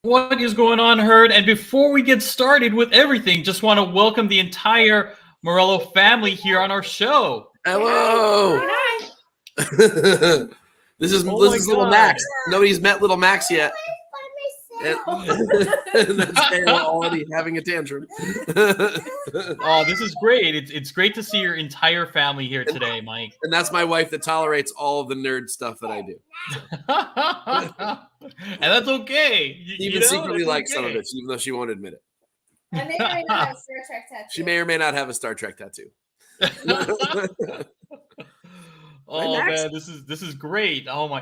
What is going on, Herd? And before we get started with everything, just want to welcome the entire Morello family here on our show. Hello. Hi. This is Oh Little God. Max. Nobody's met Little Max yet. And that's Kayla already having a tantrum. Oh, this is great. It's great to see your entire family here today, Mike. And that's my wife that tolerates all of the nerd stuff that I do. And that's okay. She even secretly likes some of it, even though she won't admit it. I may or may not have a Star Trek tattoo. She may or may not have a Star Trek tattoo. Oh Max? man, this is great. Oh my,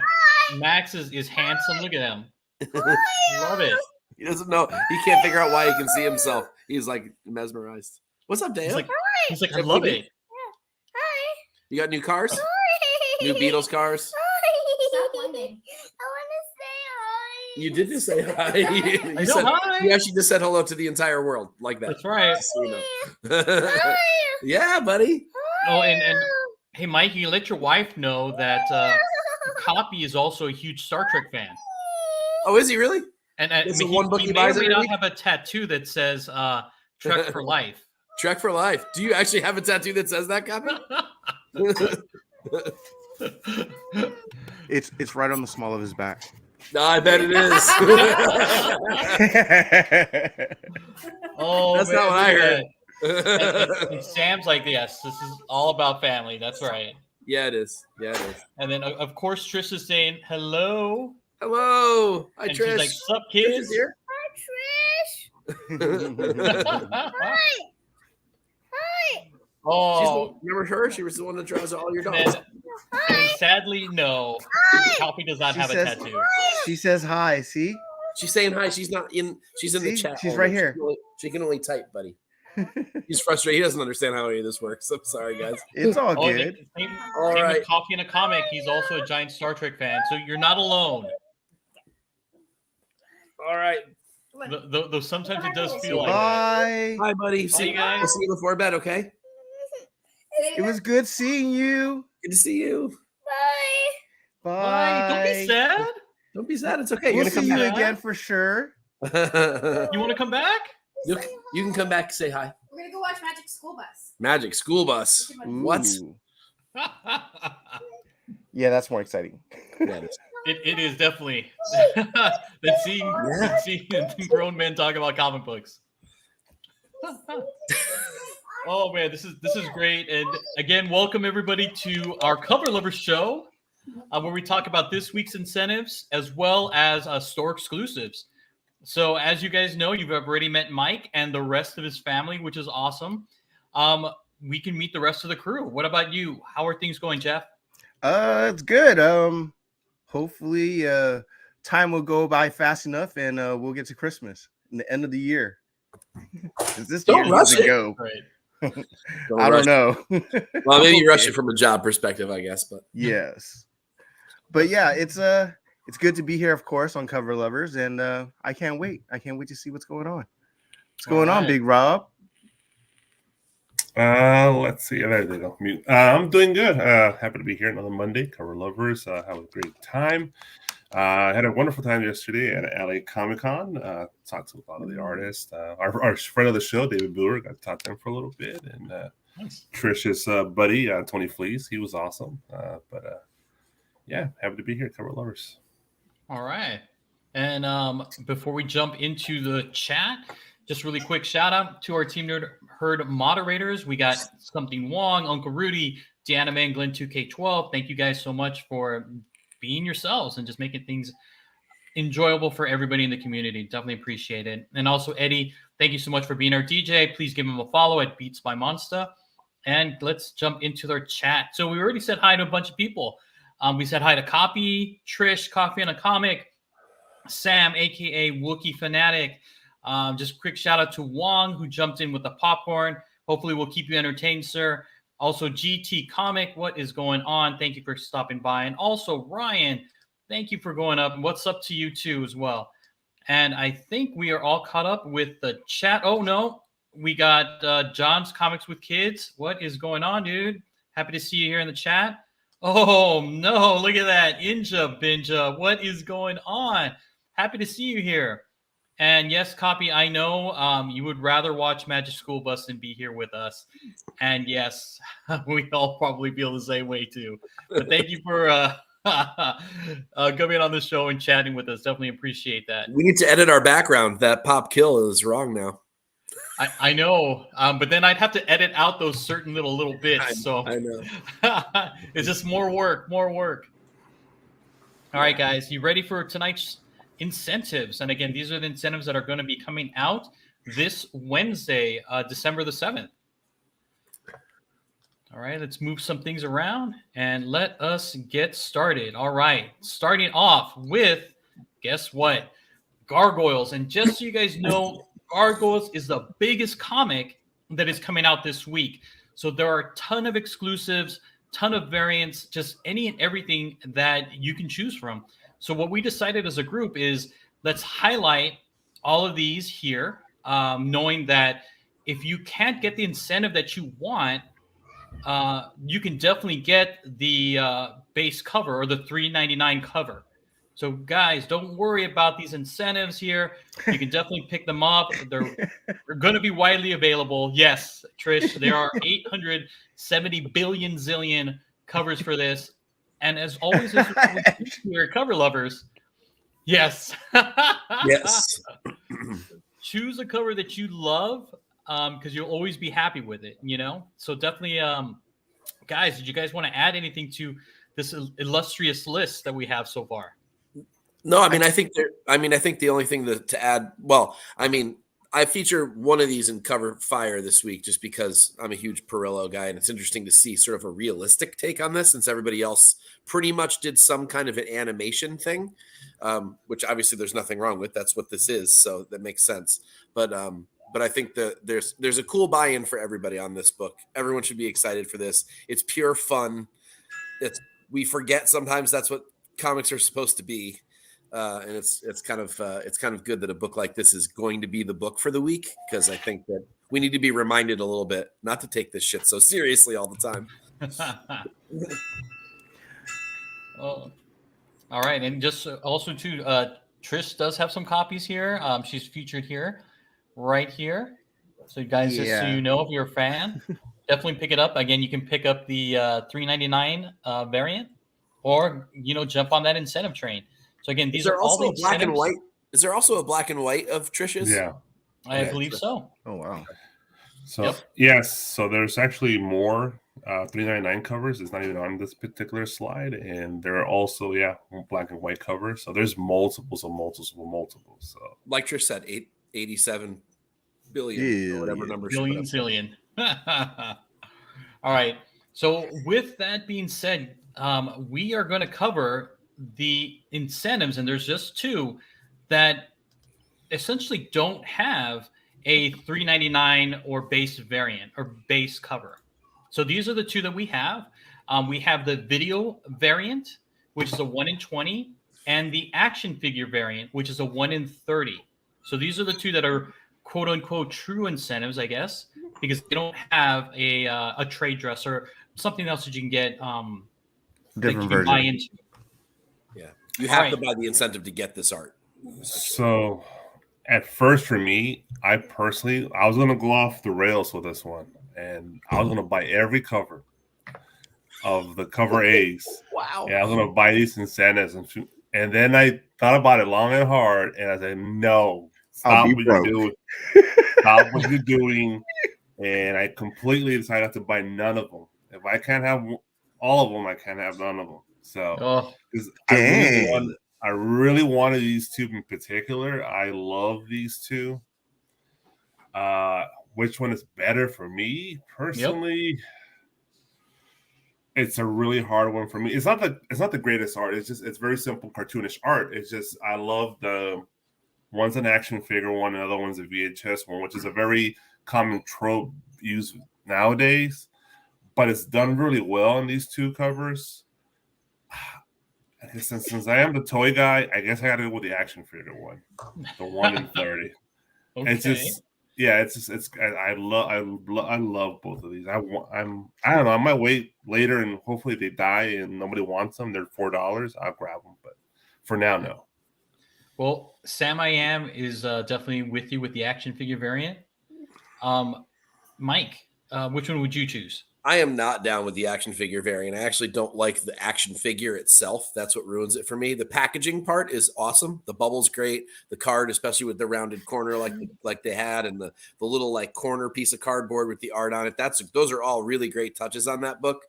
Max is handsome. Look at him. Love it. He doesn't know. He can't figure out why he can see himself. He's like mesmerized. What's up, Dale? He's like, I love it. Hi. You got new cars? Hi. New Beatles cars? Stop whining. I want to say hi. You did just say hi. I know, hi. You actually just said hello to the entire world like that. That's right. So you know. Yeah, buddy. Oh, and hey, Mike, you let your wife know that Copy is also a huge Star Trek fan. Oh, is he really? And It's the he, one book he he may or buys may every not week? have a tattoo that says Trek for life. Trek for life. Do you actually have a tattoo that says that, Copy? It's right on the small of his back. No, I bet it is. Oh, That's man, not what I look at heard. that. And Sam's like, yes, this is all about family. That's right. Yeah, it is. Yeah, it is. And then, of course, Trish is saying hello. Hello. Hi, And Trish. she's like, sup, Trish kids? is here. Hi, Trish. Oh, Remember her? She was the one that draws all your and, dogs. and sadly, no. Copy does not She have a says- tattoo. She says hi. See? She's saying hi. She's not in. She's in the See? chat. She's only. right here. She can only type, buddy. He's frustrated. He doesn't understand how any of this works. I'm sorry, guys. It's all Oh, good. same All with right. Coffee and a Comic. He's also a giant Star Trek fan, so you're not alone. All right. Though sometimes it does feel like that. Bye. Hi, buddy. See you guys. I'll see you before bed, okay? It was good seeing you. Good to see you. Bye. Bye. Don't be Bye. sad. Don't be sad. It's okay. We'll You're see gonna you come back. again for sure. back. You want to come back? you can come back. Say hi. We're gonna go watch Magic School Bus. Magic School Bus. What? Ooh. Yeah, that's more exciting. Yeah, it is. It is definitely than seeing grown men talk about comic books. Oh man, this is great. And again, welcome everybody to our Cover Lovers show, where we talk about this week's incentives as well as store exclusives. So as you guys know, you've already met Mike and the rest of his family, which is awesome. We can meet the rest of the crew. What about you? How are things going, Jeff? It's good. Hopefully, time will go by fast enough, and we'll get to Christmas and the end of the year. 'Cause this Don't year rush doesn't it. go. Right. I don't know. Well, maybe you rush Okay. it from a job perspective, I guess. But Yes, but yeah, it's good to be here, of course, on Cover Lovers, and I can't wait. I can't wait to see what's going on. What's going on, right. Big Rob? Let's see. There they go. Mute. I'm doing good. Happy to be here another Monday. Cover Lovers. Have a great time. I had a wonderful time yesterday at LA Comic Con. Talked to a lot of the artists. Our friend of the show, David Brewer, got to talk to him for a little bit. And Nice. Trish's buddy, Tony Fleece, he was awesome. Yeah, happy to be here. Cover Lovers. All right. And before we jump into the chat, just really quick shout out to our Team Nerd Herd moderators. We got Something Wong, Uncle Rudy, Deanna Man, Glenn 2K12. Thank you guys so much for being yourselves and just making things enjoyable for everybody in the community. Definitely appreciate it. And also, Eddie, thank you so much for being our DJ. Please give him a follow at Beats by Monster. And let's jump into their chat. So we already said hi to a bunch of people. We said hi to Copy, Trish, Coffee and a Comic, Sam, aka Wookie Fanatic. Just quick shout out to Wong, who jumped in with the popcorn. Hopefully we'll keep you entertained, sir. Also, GT Comic, what is going on? Thank you for stopping by. And also, Ryan, thank you for going up. And what's up to you too as well. And I think we are all caught up with the chat. Oh, no. We got John's Comics with Kids. What is going on, dude? Happy to see you here in the chat. Oh, no. Look at that. Inja Binja. What is going on? Happy to see you here. And yes, Copy, I know you would rather watch Magic School Bus than be here with us. And yes, we all probably feel the same way too. But thank you for coming on the show and chatting with us. Definitely appreciate that. We need to edit our background. That pop kill is wrong now. I know, but then I'd have to edit out those certain little bits. So I know. it's just more work. All right, guys, you ready for tonight's incentives? And again, these are the incentives that are going to be coming out this Wednesday, December the 7th. All right, let's move some things around and let us get started. All right, starting off with, guess what? Gargoyles. And just so you guys know, Gargoyles is the biggest comic that is coming out this week. So there are a ton of exclusives, ton of variants, just any and everything that you can choose from. So what we decided as a group is let's highlight all of these here, knowing that if you can't get the incentive that you want, you can definitely get the base cover or the $3.99 cover. So guys, don't worry about these incentives here. You can definitely pick them up. They're going to be widely available. Yes, Trish, there are 870 billion zillion covers for this. And as always, as we're cover lovers, yes. Yes. Choose a cover that you love because you'll always be happy with it, you know? So definitely, guys, did you guys want to add anything to this illustrious list that we have so far? No, I think the only thing to add, well, I feature one of these in Cover Fire this week just because I'm a huge Perillo guy, and it's interesting to see sort of a realistic take on this since everybody else pretty much did some kind of an animation thing, which obviously there's nothing wrong with. That's what this is, so that makes sense. But I think that there's a cool buy-in for everybody on this book. Everyone should be excited for this. It's pure fun. We forget sometimes that's what comics are supposed to be. And it's kind of good that a book like this is going to be the book for the week, because I think that we need to be reminded a little bit not to take this shit so seriously all the time. Oh, all right, and just also too, Trish does have some copies here. She's featured here, right here. So you guys, just so you know, if you're a fan, definitely pick it up. Again, you can pick up the $3.99 variant, or jump on that incentive train. So again, these are all the black and white. Is there also a black and white of Trish's? Yeah, I believe so. Oh wow. So yes, so there's actually more $3.99 covers. It's not even on this particular slide, and there are also black and white covers. So there's multiples. So like Trish said, 87 billion or whatever number. Zillion. All right. So with that being said, we are going to cover the incentives, and there's just two that essentially don't have a $3.99 or base variant or base cover. So these are the two that we have. We have the video variant, which is a 1 in 20, and the action figure variant, which is a 1 in 30. So these are the two that are quote unquote true incentives, I guess, because they don't have a trade dress or something else that you can get different version. Buy into. Yeah, you have to buy the incentive to get this art. So at first, for me, I was going to go off the rails with this one, and I was going to buy every cover of the cover A's. Wow. Yeah, I was going to buy these incentives, and then I thought about it long and hard, and I said, no, stop what you're doing. Stop what you're doing. And I completely decided to buy none of them. If I can't have all of them, I can't have none of them. So I really wanted these two in particular. I love these two. Which one is better for me personally? It's a really hard one for me. It's not the greatest art. It's very simple cartoonish art. It's just I love the one's an action figure one, and the other one's a VHS one, which is a very common trope used nowadays. But it's done really well in these two covers. Since I am the toy guy, I guess I got to go with the action figure one, the 1 in 30. Okay. I love both of these. I don't know. I might wait later and hopefully they die and nobody wants them. They're $4. I'll grab them, but for now, no. Well, Sam I Am is definitely with you with the action figure variant. Mike, which one would you choose? I am not down with the action figure variant. I actually don't like the action figure itself. That's what ruins it for me. The packaging part is awesome. The bubble's great. The card, especially with the rounded corner like they had, and the little like corner piece of cardboard with the art on it. Those are all really great touches on that book.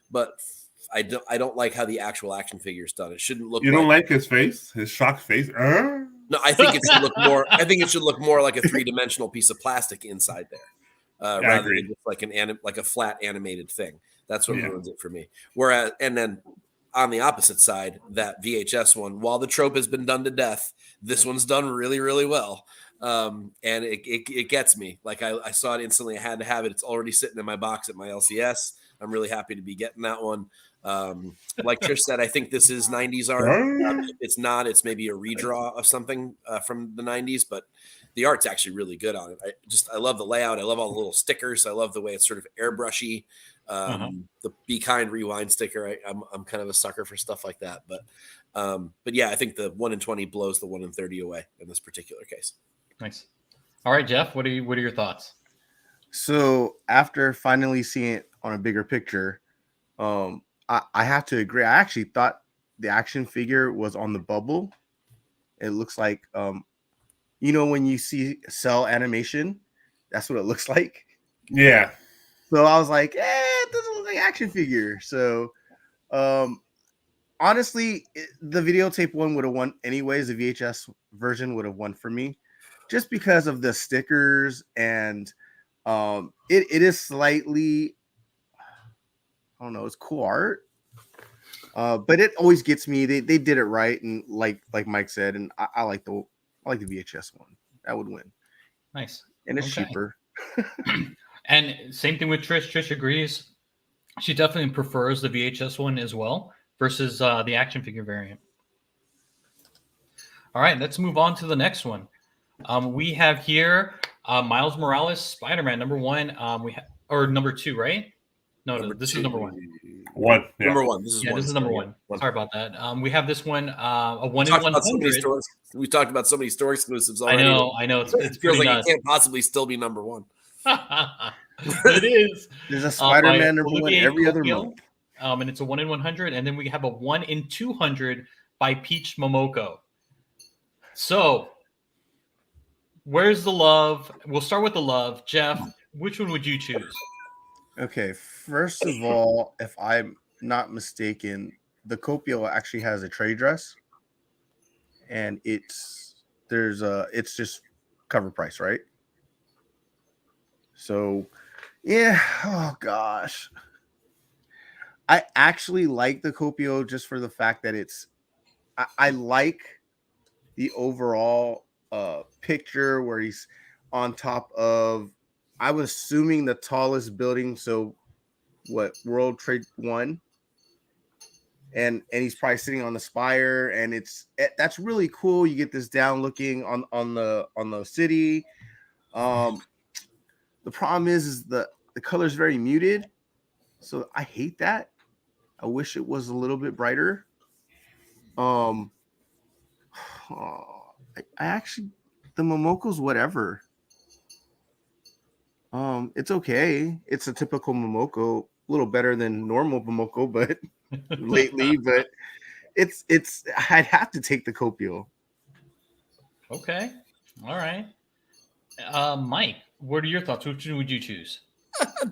But I don't like how the actual action figure is done. It shouldn't look. You don't like his face, his shocked face? No, I think it should look more. I think it should look more like a 3-dimensional piece of plastic inside there. Rather than just like a flat animated thing. That's what ruins it for me. Whereas, and then on the opposite side, that VHS one, while the trope has been done to death, this one's done really, really well. And it gets me. Like I saw it instantly. I had to have it. It's already sitting in my box at my LCS. I'm really happy to be getting that one. Like Trish said, I think this is 90s art. It's not. It's maybe a redraw of something from the 90s, but the art's actually really good on it. I love the layout. I love all the little stickers. I love the way it's sort of airbrushy. The Be Kind Rewind sticker. I'm kind of a sucker for stuff like that. But yeah, I think the 1 in 20 blows the 1 in 30 away in this particular case. Nice. All right, Jeff, what are your thoughts? So after finally seeing it on a bigger picture, I have to agree. I actually thought the action figure was on the bubble. It looks like when you see cell animation, that's what it looks like. Yeah. So I was like, it doesn't look like action figure. So honestly, the videotape one would have won anyways. The VHS version would have won for me, just because of the stickers and it is slightly, I don't know, it's cool art. But it always gets me. They did it right, and like Mike said, and I like the VHS one. That would win. Nice. And it's cheaper. And same thing with Trish. Trish agrees. She definitely prefers the VHS one as well versus the action figure variant. All right, let's move on to the next one. We have here Miles Morales, Spider-Man, number 1. Or number 2, right? No, this is number 1. Yeah. Number 1. This is number 1. Sorry about that. We have this one, a 1 in 100. We talked about so many store exclusives already. I know. It feels like it can't possibly still be number 1. It is. There's a Spider-Man number 1 every other month. And it's a 1 in 100. And then we have a 1 in 200 by Peach Momoko. So, where's the love? We'll start with the love. Jeff, which one would you choose? Okay, first of all, if I'm not mistaken, the Copio actually has a trade dress, and it's just cover price, right? So, yeah. Oh gosh, I actually like the Copio just for the fact that I like the overall picture where he's on top of, I was assuming, the tallest building. So what, World Trade 1? And he's probably sitting on the spire, and that's really cool. You get this down looking on the city. The problem is the color is very muted. So I hate that. I wish it was a little bit brighter. I actually, the Momoko's whatever. It's okay. It's a typical Momoko, a little better than normal Momoko, but lately, but it's I'd have to take the Copio. Okay. All right. Mike, what are your thoughts? Which one would you choose?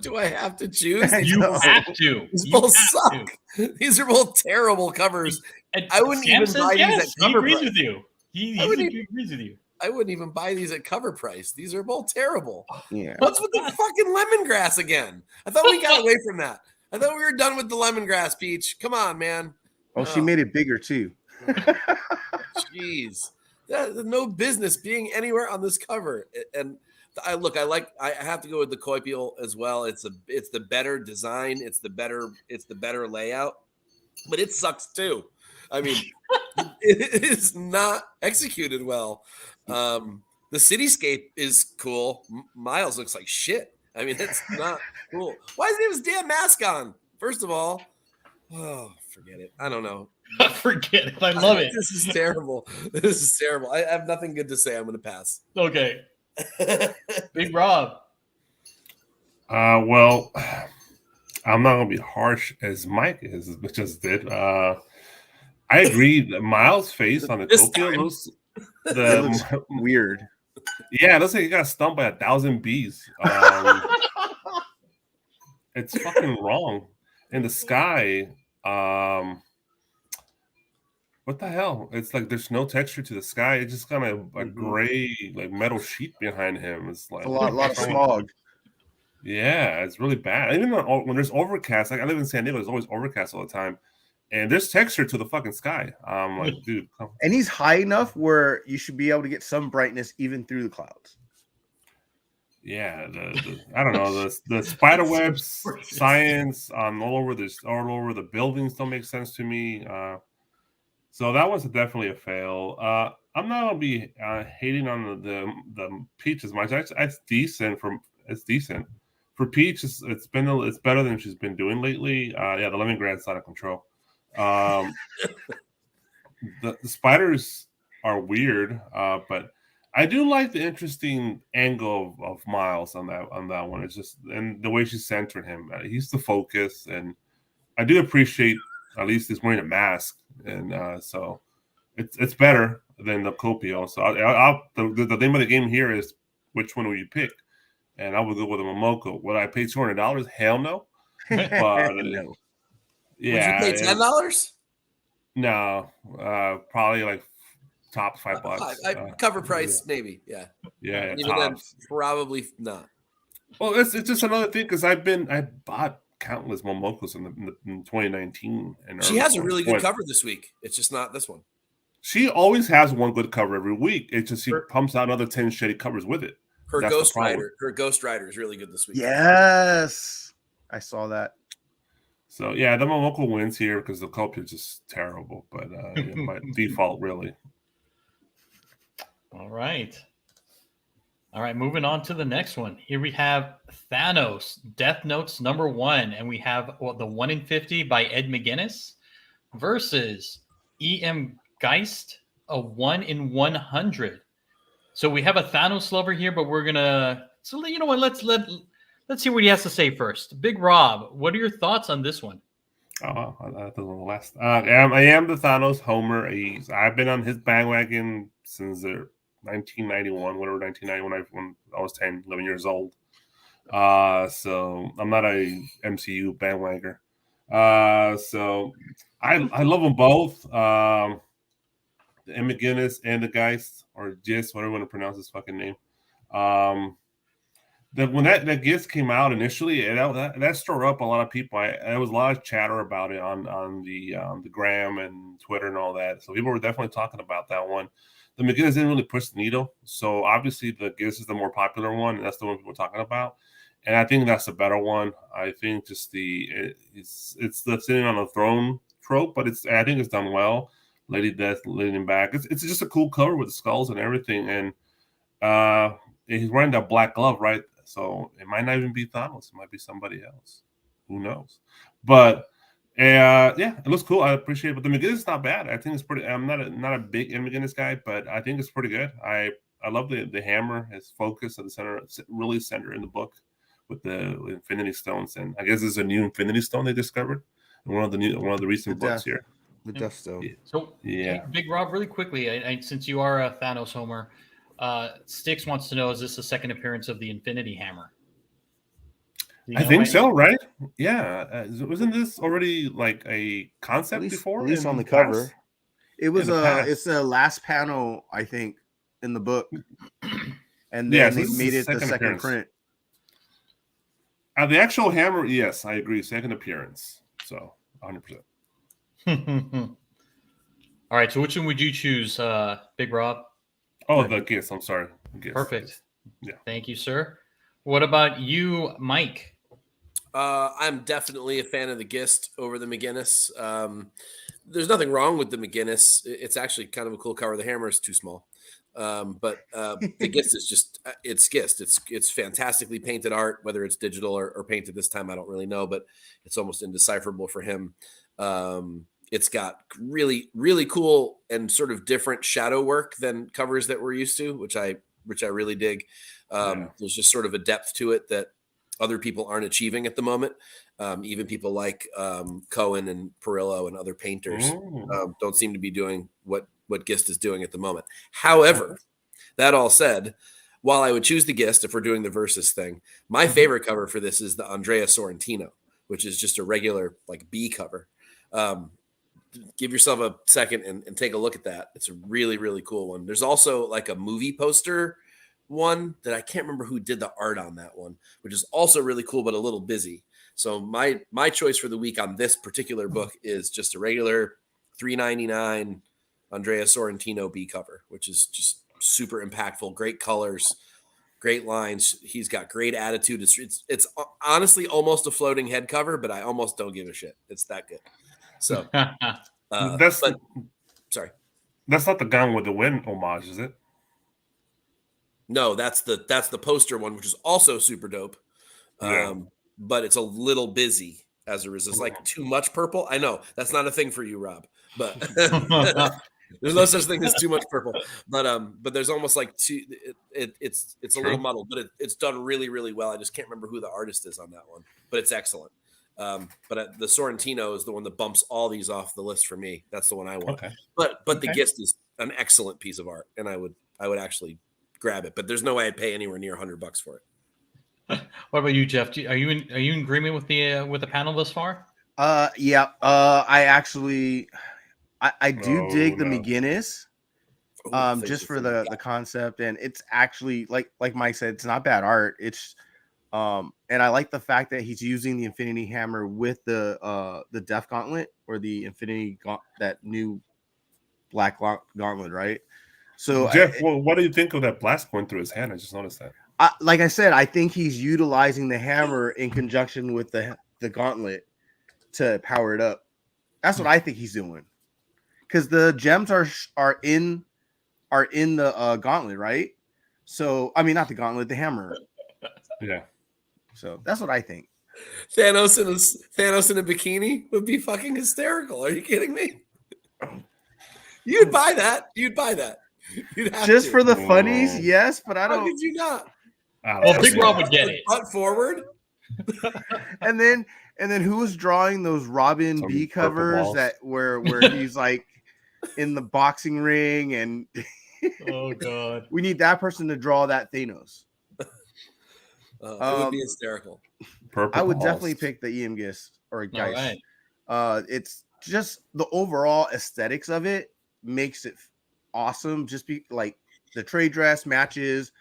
Do I have to choose? You have to. These both suck. These are both terrible covers. And I wouldn't even buy these at he cover agrees price. with you. He agrees with you. I wouldn't even buy these at cover price. These are both terrible. Yeah. What's with the fucking lemongrass again? I thought we got away from that. I thought we were done with the lemongrass, Peach. Come on, man. Oh, she made it bigger too. Jeez. There's no business being anywhere on this cover. And I have to go with the Coipial as well. It's the better design. It's the better layout, but it sucks too. I mean, it is not executed well. The cityscape is cool. Miles looks like shit. I mean, it's not cool. Why does he have his damn mask on? First of all, oh, forget it. I don't know. Forget it. I love it. This is terrible. This is terrible. I have nothing good to say. I'm going to pass. Okay. Big Rob. Well, I'm not gonna be harsh as Mike just did. I agree. Miles' face on the This Tokyo time. looks It looks weird. yeah, it looks like he got stung by 1,000 bees. It's fucking wrong. In the sky, what the hell? It's like there's no texture to the sky. It's just kind of a gray, like metal sheet behind him. It's like It's a lot of smog. Yeah, it's really bad. Even when there's overcast, like I live in San Diego, there's always overcast all the time, and there's texture to the fucking sky. I'm like, dude, come. And he's high enough where you should be able to get some brightness even through the clouds. Yeah, I don't know the spider webs science all over the buildings don't make sense to me. So that was definitely a fail. I'm not gonna be hating on the peach as much. It's decent it's decent. For Peach, it's better than she's been doing lately. Yeah, the lemongrass out of control. The spiders are weird, but I do like the interesting angle of Miles on that one. It's just and the way she centered him. He's the focus, and I do appreciate at least he's wearing a mask, and so it's better than the Copio. So the name of the game here is which one will you pick? And I would go with a Momoko. Would I pay $200? Hell no. But No. Would yeah, you pay $10? No, probably like top $5. Cover price, maybe. Yeah. Yeah, Even then, tops. probably not. Well, it's just another thing because I bought countless Momokos in 2019, and She has a really good 2020. cover this week. It's just not this one. She always has one good cover every week. It's just she pumps out another 10 shitty covers with it. Her That's the Ghost problem. Rider. Her Ghost Rider is really good this week. Yes, I saw that. So yeah, the Momoko wins here because the Copio is just terrible, but by default, really. All right. Moving on to the next one. Here we have Thanos, Death Notes #1, and we have the 1 in 50 by Ed McGuinness versus E.M. Geist, a 1 in 100. So we have a Thanos lover here, but we're gonna. So you know what? Let's see what he has to say first. Big Rob, what are your thoughts on this one? Oh, that was the last. I am the Thanos homer. I've been on his bandwagon since 1991, whatever 1991 when I was 10, 11 years old. So I'm not a MCU bandwagoner. So I love them both. The M. McGuinness and the Geist, or Gist, whatever you want to pronounce his fucking name. When that Gist came out initially, that stirred up a lot of people. There was a lot of chatter about it on the gram and Twitter and all that. So people were definitely talking about that one. The McGuinness didn't really push the needle. So obviously the Gist is the more popular one, and that's the one people are talking about. And I think that's the better one. I think just it's the sitting on the throne trope, but I think it's done well. Lady Death leaning back. It's just a cool cover with the skulls and everything. And he's wearing that black glove, right? So it might not even be Thanos. It might be somebody else. Who knows? But yeah, it looks cool. I appreciate it. But the McGuinness is not bad. I think it's pretty. I'm not a big McGuinness guy, but I think it's pretty good. I love the hammer, his focus at the center, really center in the book with the Infinity Stones. And I guess there's a new Infinity Stone they discovered in one of the recent books here. The Death Stone. Yeah. So, yeah, Big Rob, really quickly, since you are a Thanos homer, Styx wants to know: is this the second appearance of the Infinity Hammer? I think so, right? Yeah, wasn't this already like a concept before? At least on the past? cover. It was past. it's the last panel, I think, in the book, and then they made it the second print. The actual hammer, yes, I agree. Second appearance, so 100%. All right, so which one would you choose, Big Rob? Oh, the Gist. I'm sorry. Gist. Perfect. Yeah. Thank you, sir. What about you, Mike? I'm definitely a fan of the Gist over the McGuinness. There's nothing wrong with the McGuinness. It's actually kind of a cool cover. The hammer is too small. But the Gist is just it's Gist. It's fantastically painted art, whether it's digital or painted this time, I don't really know, but it's almost indecipherable for him. It's got really, really cool and sort of different shadow work than covers that we're used to, which I really dig. There's just sort of a depth to it that other people aren't achieving at the moment. Even people like Cohen and Perillo and other painters don't seem to be doing what Gist is doing at the moment. However, that all said, while I would choose the Gist if we're doing the versus thing, my favorite cover for this is the Andrea Sorrentino, which is just a regular like B cover. Give yourself a second and take a look at that. It's a really, really cool one. There's also like a movie poster one that I can't remember who did the art on that one, which is also really cool, but a little busy. So my choice for the week on this particular book is just a regular $3.99 Andrea Sorrentino B cover, which is just super impactful, great colors, great lines. He's got great attitude. It's honestly almost a floating head cover, but I almost don't give a shit. It's that good. So sorry. That's not the Gone with the Wind homage, is it? No, that's the poster one, which is also super dope. But it's a little busy as a result. It's like too much purple. I know that's not a thing for you, Rob, but there's no such thing as too much purple. But there's almost like it's a little muddled, but it's done really, really well. I just can't remember who the artist is on that one, but it's excellent. But the Sorrentino is the one that bumps all these off the list for me. That's the one I want. Okay. But the Gist is an excellent piece of art, and I would actually grab it. But there's no way I'd pay anywhere near $100 for it. What about you, Jeff? Are you in agreement with the panel thus far? Yeah. I actually I do dig the McGinnis. Just for the concept, and it's actually like Mike said, it's not bad art. It's and I like the fact that he's using the Infinity Hammer with the Death Gauntlet or the Infinity that new Black Gauntlet, right? So Jeff, what do you think of that blast going through his hand? I just noticed that. Like I said, I think he's utilizing the hammer in conjunction with the gauntlet to power it up. That's what I think he's doing. Because the gems are in the gauntlet, right? So I mean, not the gauntlet, the hammer. Yeah. So that's what I think. Thanos in a bikini would be fucking hysterical. Are you kidding me? You'd buy that. You'd have Just to. for the funnies, yes, but I How don't. could you not? Well, Big Rob would get it. Butt forward. And then who was drawing those Robin Some B purple covers balls. that where he's like in the boxing ring, and Oh God. we need that person to draw that Thanos. It would be hysterical. Purple I would balls. definitely pick the EM Gist or Geist. Right. It's just the overall aesthetics of it makes it awesome. Just be like the trade dress matches.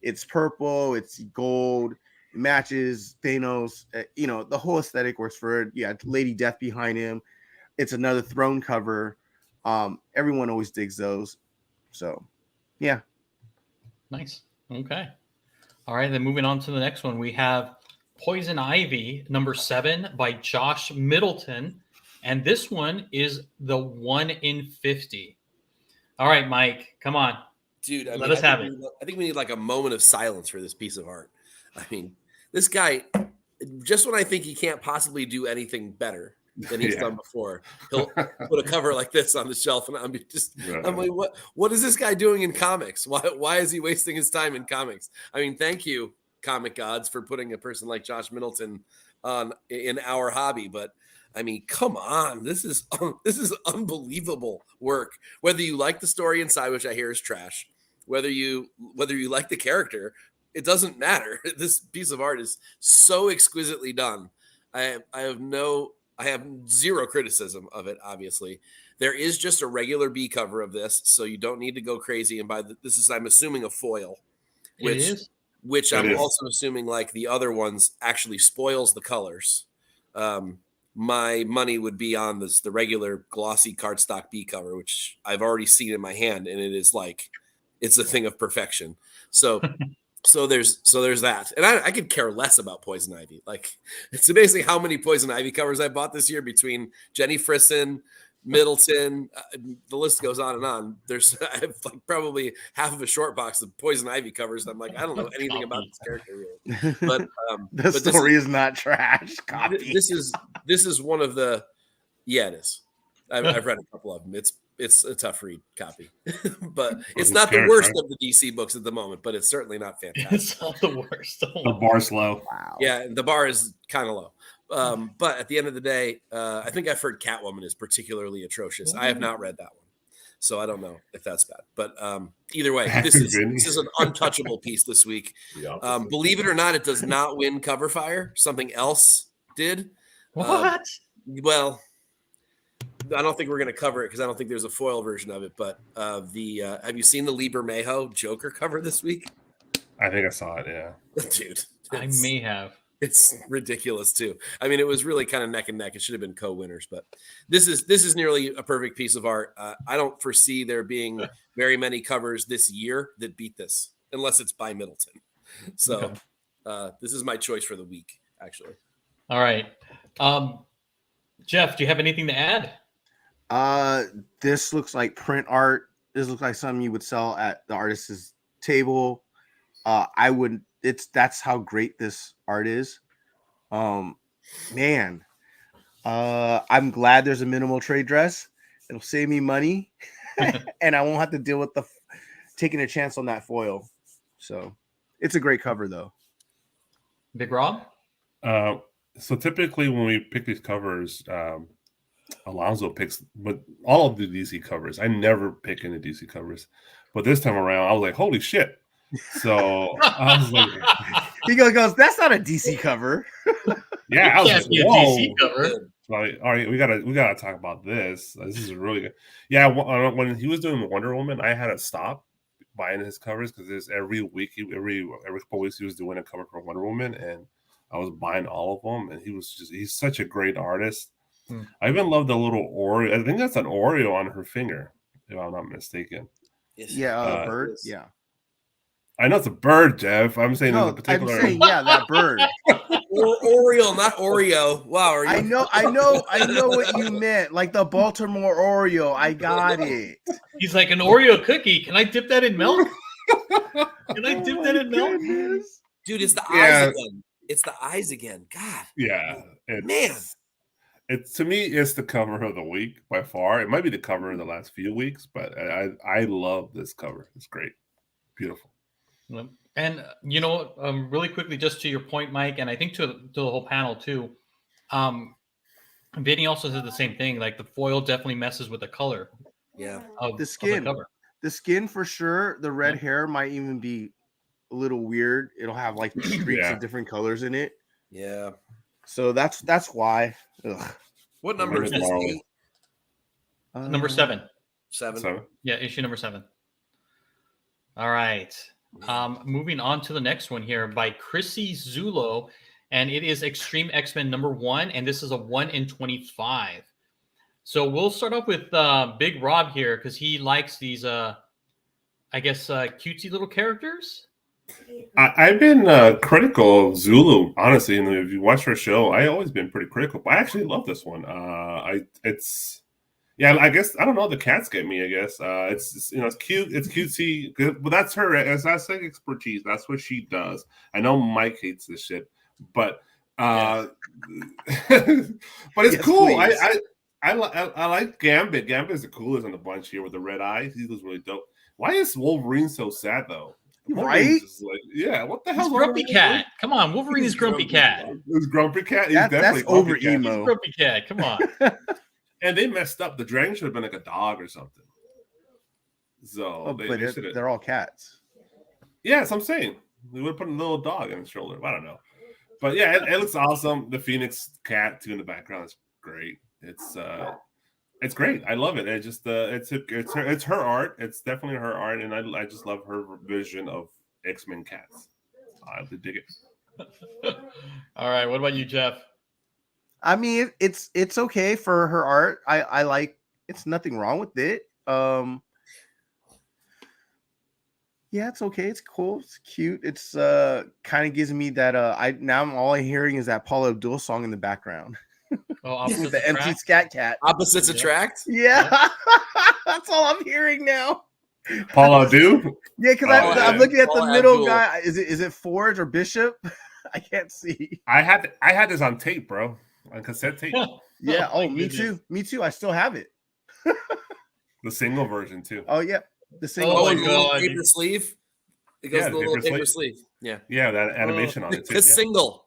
It's purple. It's gold. It matches Thanos. The whole aesthetic works for it. Yeah, Lady Death behind him. It's another throne cover. Everyone always digs those. So, yeah. Nice. Okay. All right. Then moving on to the next one, we have Poison Ivy, number 7 by Josh Middleton. And this one is the 1 in 50. All right, Mike, come on. Dude, Let us have it. I think we need like a moment of silence for this piece of art. I mean, this guy, just when I think he can't possibly do anything better than he's done before, he'll put a cover like this on the shelf, and I'm like, what is this guy doing in comics? Why is he wasting his time in comics? I mean, thank you, comic gods, for putting a person like Josh Middleton on in our hobby, but I mean, come on, this is unbelievable work. Whether you like the story inside, which I hear is trash, whether you like the character, it doesn't matter. This piece of art is so exquisitely done. I have zero criticism of it. Obviously, there is just a regular B cover of this, so you don't need to go crazy and buy this is, I'm assuming, a foil, which I'm also assuming, like the other ones, actually spoils the colors. My money would be on the regular glossy cardstock B cover, which I've already seen in my hand, and it is like it's a thing of perfection. So there's that, and I could care less about Poison Ivy. Like, it's amazing how many Poison Ivy covers I bought this year between Jenny Frisson, Middleton. The list goes on and on. I have like probably half of a short box of Poison Ivy covers. I'm like, I don't know anything about this character really, but the story is not trash. Copy. This is one of the Yeah, it is. I've read a couple of them. It's a tough read copy, but it's not the worst of the DC books at the moment. But it's certainly not fantastic. It's not the worst. The bar's low. Wow. Yeah, the bar is kind of low. But at the end of the day, I think I've heard Catwoman is particularly atrocious. I have not read that one, so I don't know if that's bad. But either way, this is an untouchable piece this week. Believe it or not, it does not win cover fire. Something else did. What? Well, I don't think we're going to cover it because I don't think there's a foil version of it. But have you seen the Lieber Mayho Joker cover this week? I think I saw it. Yeah, dude, I may have. It's ridiculous too. I mean, it was really kind of neck and neck. It should have been co-winners, but this is nearly a perfect piece of art. I don't foresee there being very many covers this year that beat this, unless it's by Middleton. So this is my choice for the week, actually. All right, Jeff, do you have anything to add? This looks like print art. This looks like something you would sell at the artist's table. That's how great this art is. Man, I'm glad there's a minimal trade dress. It'll save me money, and I won't have to deal with taking a chance on that foil. So it's a great cover, though. Big Rob? So typically when we pick these covers, Alonzo picks, but all of the DC covers. I never pick any DC covers, but this time around, I was like, "Holy shit!" So I was like, he goes, "That's not a DC cover." Yeah, I was Can't like, be a "Whoa!" DC cover. Like, all right, we gotta talk about this. This is really good. Yeah, when he was doing Wonder Woman, I had to stop buying his covers because every week, every couple weeks, he was doing a cover for Wonder Woman, and I was buying all of them. And he's such a great artist. I even love the little Oreo. I think that's an Oreo on her finger, if I'm not mistaken. Yeah, bird. Yeah, I know it's a bird, Jeff. I'm saying there's a particular. I'm saying, yeah, that bird. Or Oreo, not Oreo. Wow, I know what you meant. Like the Baltimore Oreo. I got it. He's like, an Oreo cookie. Can I dip that in milk? Can I dip that in milk? Dude, it's the eyes again. It's the eyes again. God. Yeah. Man. To me, it's the cover of the week by far. It might be the cover of the last few weeks, but I love this cover. It's great. Beautiful. And really quickly, just to your point, Mike, and I think to the whole panel too, Vinny also said the same thing. Like the foil definitely messes with the color. Yeah. Of the skin. Of the cover. The skin for sure. The red hair might even be a little weird. It'll have like streaks of different colors in it. Yeah. So that's why. Ugh. What number is this? Number 7. 7. Yeah, issue number 7. All right. Moving on to the next one here by Chrissy Zulo, and it is Extreme X-Men number 1, and this is a 1 in 25. So we'll start off with Big Rob here because he likes these, cutesy little characters. I've been critical of Zulu, honestly, and if you watch her show, I've always been pretty critical. But I actually love this one. I guess I don't know. The cats get me. I guess it's cute. It's cutesy, but that's her. That's like expertise. That's what she does. I know Mike hates this shit, but but it's cool. I like Gambit. Gambit is the coolest in the bunch here with the red eyes. He looks really dope. Why is Wolverine so sad though? Right? What the hell? He's Grumpy Cat. Come on, Wolverine is Grumpy Cat. It's Grumpy Cat. That's over emo. He's Grumpy Cat. Come on. And they messed up. The dragon should have been like a dog or something. So they're all cats. Yeah, that's what I'm saying. They would have put a little dog on his shoulder. I don't know. But yeah, it looks awesome. The Phoenix cat too in the background is great. It's great. I love it. It's her art. It's definitely her art, and I just love her vision of X-Men cats. I dig it. All right. What about you, Jeff? I mean, it's okay for her art. I like. It's nothing wrong with it. Yeah, it's okay. It's cool. It's cute. It's kind of gives me that. I'm all I'm hearing is that Paula Abdul song in the background. Oh, with the empty scat cat. Opposites attract. Yeah, that's all I'm hearing now. Paula Abdul. Yeah, because I'm looking at the middle guy. Is it Forge or Bishop? I can't see. I had this on tape, bro, on cassette tape. Yeah. Oh, Oh, my me goodness. too. Me too. I still have it. The single version too. Oh yeah. The single. Oh, my in the little God. paper sleeve. It goes Yeah, in the the little paper paper sleeve. Yeah. Yeah, that animation on it too. Yeah. Single.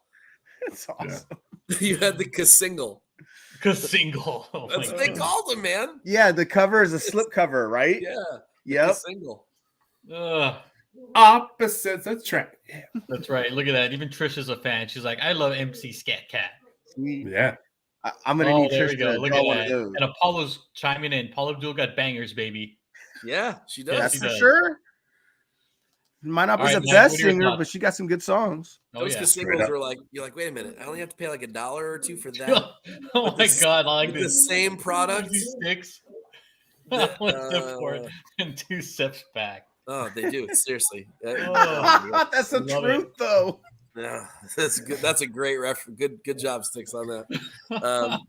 It's awesome. You had the single. Single. Oh, That's my what they goodness. called them, man. Yeah, the cover is a slip cover, right? Yeah. Yep. Single. Ugh, Opposites attract. Yeah. that's right. Look at that. Even Trish is a fan. She's like, I love MC Scat Cat. Sweet. Yeah. I'm gonna Oh, need there Trish we go. to Look draw at one of that. those. And Apollo's chiming in. Paula Abdul got bangers, baby. Yeah, she Yes, does. That's she for does. sure. Might not be All the right, Mike, best what are your singer, thoughts? but she got some good songs. Oh, Those yeah. Straight singles up. were like, you're like, wait a minute, I only have to pay like $1 or $2 for that. Oh, With my the- God. I like with the this. same product. 2 sticks. The- 1 step forward and 2 steps back. Oh, they do. Seriously. Oh, That's the love truth, though. Yeah, that's good. That's a great good job, Sticks, on that.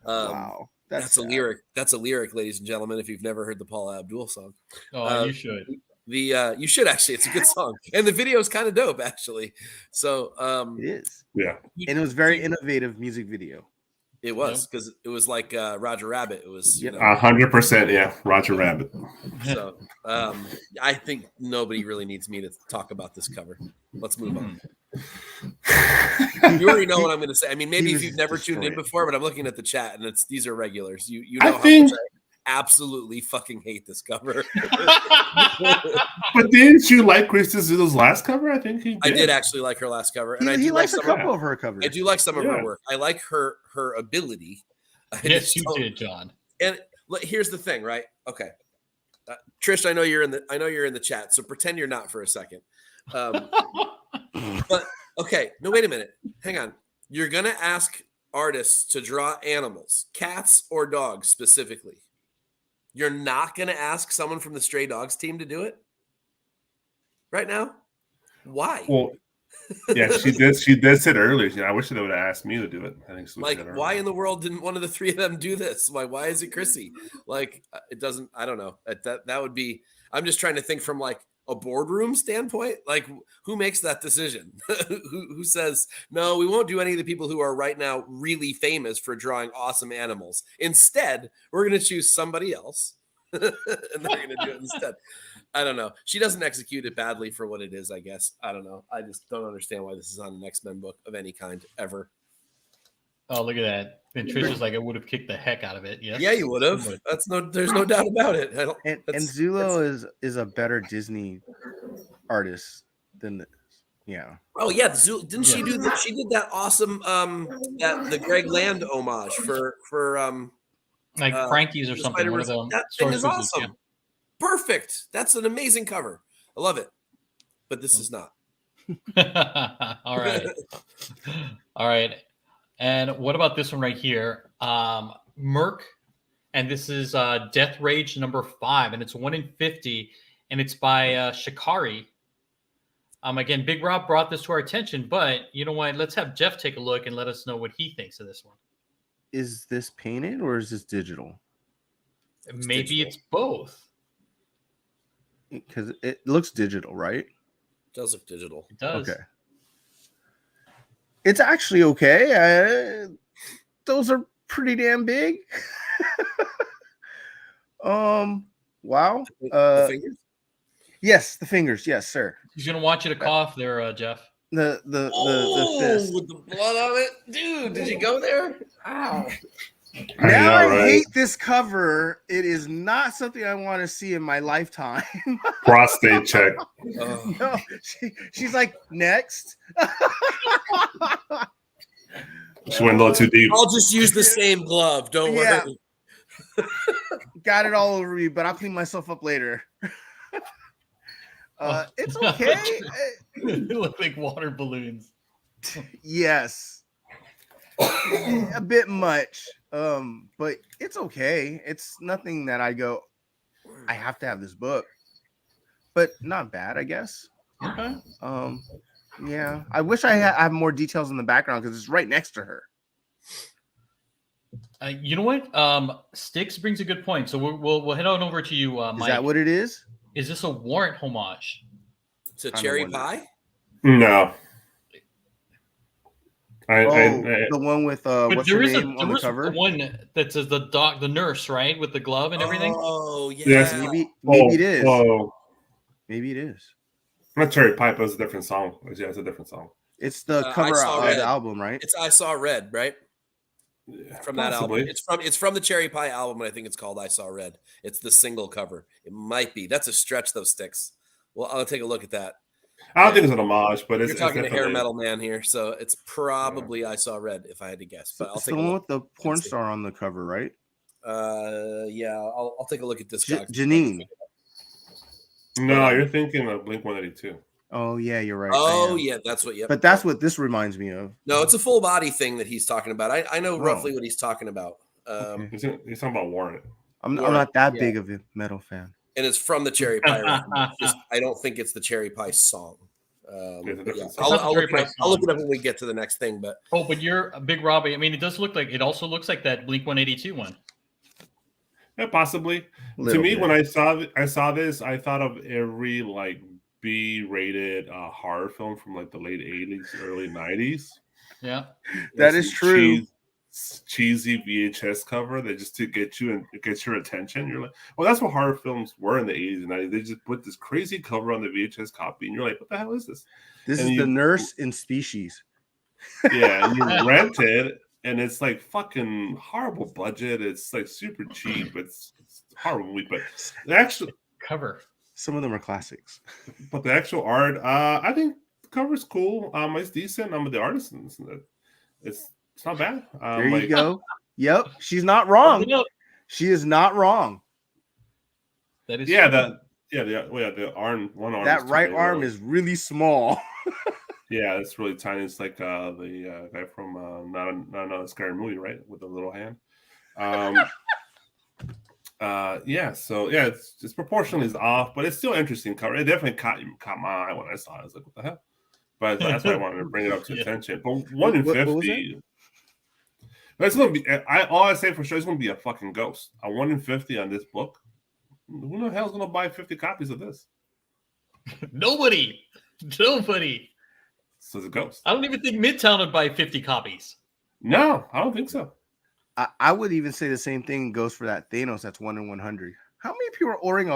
Wow, That's a sad. lyric. That's a lyric, ladies and gentlemen. If you've never heard the Paula Abdul song, Oh, you should. you should actually. It's a good song, and the video is kind of dope, actually. So It is, Yeah. and it was very innovative music video. it was because it was like Roger Rabbit. It was you Yep. know. 100%. Yeah. Roger Rabbit. So I think nobody really needs me to talk about this cover. Let's move on. You already know what I'm going to say. I mean, maybe He if was you've never tuned in destroyed. before, but I'm looking at the chat and these are regulars. You I know how think- much I absolutely fucking hate this cover. But didn't you like Kristen Zito's last cover? I think he did. I did actually like her last cover, and I He do like likes a some. Of, couple of her covers. I do like some of Yeah. her work. I like her ability. I Yes, just you don't- did, John. And here's the thing, right? Okay, Trish, I know you're in the chat, so pretend you're not for a second. But okay, no, wait a minute. Hang on. You're gonna ask artists to draw animals, cats or dogs specifically. You're not gonna ask someone from the Stray Dogs team to do it right now. Why? Well, yeah, she did. She did say earlier. You know, I wish they would have asked me to do it. I think she Like, said earlier. why in the world didn't one of the three of them do this? Why is it Chrissy? Like, it doesn't. I don't know. That would be. I'm just trying to think from like a boardroom standpoint. Like, who makes that decision? who says no? We won't do any of the people who are right now really famous for drawing awesome animals. Instead, we're going to choose somebody else, and they're going to do it instead. I don't know. She doesn't execute it badly for what it is, I guess. I don't know. I just don't understand why this is on an X-Men book of any kind ever. Oh, look at that. And Trish is like, I would have kicked the heck out of it. Yes. Yeah, you would have. There's no doubt about it. And Zulo is a better Disney artist than this. Yeah. Oh yeah, didn't she do that? She did that awesome the Greg Land homage for Like Frankie's or something. One of them. That thing is Source Foods, awesome. Perfect. That's an amazing cover. I love it. But this is not. yeah. All right. All right. And what about this one right here? Merc. And this is Death Rage number 5. And it's 1 in 50. And it's by Shikari. Again, Big Rob brought this to our attention, but you know what? Let's have Jeff take a look and let us know what he thinks of this one. Is this painted or is this digital? Maybe digital. it's both. Because it looks digital, right? It does look digital. It does. Okay. It's actually okay. Those are pretty damn big. Wow. The fingers? Yes, the fingers. Yes, sir. He's gonna want you to cough there, Jeff. The fist. With the blood on it, dude. Did you go there? Ow! Now I know, right? hate this cover. It is not something I want to see in my lifetime. Prostate check. Oh. No, she's like, next. She went a little too deep. I'll just use the same glove. Don't Yeah. worry. Got it all over me, but I'll clean myself up later. It's okay. They look like water balloons. Yes. A bit much. But it's okay. It's nothing that I go, I have to have this book. But not bad, I guess. Okay. Yeah. I wish I had more details in the background because it's right next to her. You know what? Sticks brings a good point. So we'll head on over to you, Mike. Is that what it is? Is this a Warrant homage? To Kinda cherry wonder. pie? No. The one with But what's her there is name on the cover? one that says the nurse, right, with the glove and everything. Oh yeah. Yes. Maybe it is. Oh, Maybe it is. not Cherry Pipe, but it's a different song. Yeah, it's a different song. It's the I cover Saw of Red. the album, right? It's I Saw Red, right? Yeah, From that album. possibly. It's from the Cherry Pie album, and I think it's called I Saw Red. It's the single cover. It might be. That's a stretch, those sticks. Well, I'll take a look at that. I don't think it's an homage, but You're talking to hair definitely metal man here, so it's probably I Saw Red if I had to guess. But I'll It's take the a one look. with the porn star on the cover, right? Yeah, I'll take a look at this. Janine. No, you're thinking of Blink 182. Oh yeah, you're right. Oh yeah, that's what. Yep. But that's what this reminds me of. No, it's a full body thing that he's talking about. I know roughly what he's talking about. Okay. He's talking about Warren. I'm Warren, not that big of a metal fan. And it's from the Cherry Pie record. Just I don't think it's the Cherry Pie song. I'll look it up when we get to the next thing. But but you're a big Robbie. I mean, it also looks like that Blink 182 one. Yeah, possibly. To me, when I saw this, I thought of every like B-rated horror film from like the late 80s, early 90s. Yeah, that is true. Cheesy VHS cover that just to get you and get your attention. You're like, well, that's what horror films were in the 80s and 90s. They just put this crazy cover on the VHS copy, and you're like, what the hell is this? This is the nurse in Species. Yeah, and you rent it, and it's like fucking horrible budget. It's like super cheap. It's horrible, but the actual cover. Some of them are classics. But the actual art, I think the cover's cool. It's decent. The artist, it's not bad. There you go. Yep, she's not wrong. She is not wrong. That is the arm. One arm. That right arm is really small. Yeah, it's really tiny. It's like the guy from not another scary movie, right? With the little hand. It's proportionally off, but it's still interesting cover. It definitely caught my eye when I saw it. I was like, what the hell? But that's why I wanted to bring it up to attention. But 1 in 50. That's gonna be. All I say for sure is gonna be a fucking ghost. A 1 in 50 on this book. Who the hell's gonna buy 50 copies of this? Nobody. So it's a ghost. I don't even think Midtown would buy 50 copies. No, I don't think so. I would even say the same thing goes for that Thanos. That's 1 in 100. How many people are ordering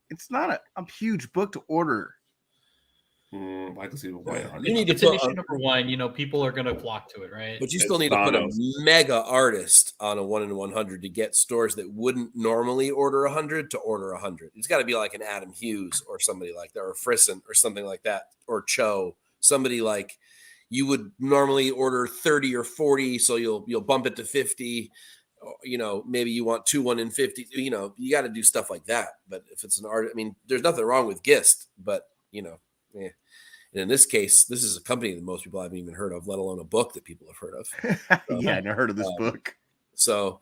it's not a huge book to order. I can see why. You need to it's issue number 1. People are going to flock to it, right? But you still need to put a mega artist on a 1 in 100 to get stores that wouldn't normally order 100 to order 100. It's got to be like an Adam Hughes or somebody like that, or Frisson or something like that, or Cho. Somebody like you would normally order 30 or 40, so you'll bump it to 50. Maybe you want 2 1 in 50. You got to do stuff like that. But if it's an art, I mean, there's nothing wrong with Gist, but yeah. And in this case, this is a company that most people haven't even heard of, let alone a book that people have heard of. Yeah, I never heard of this book. So,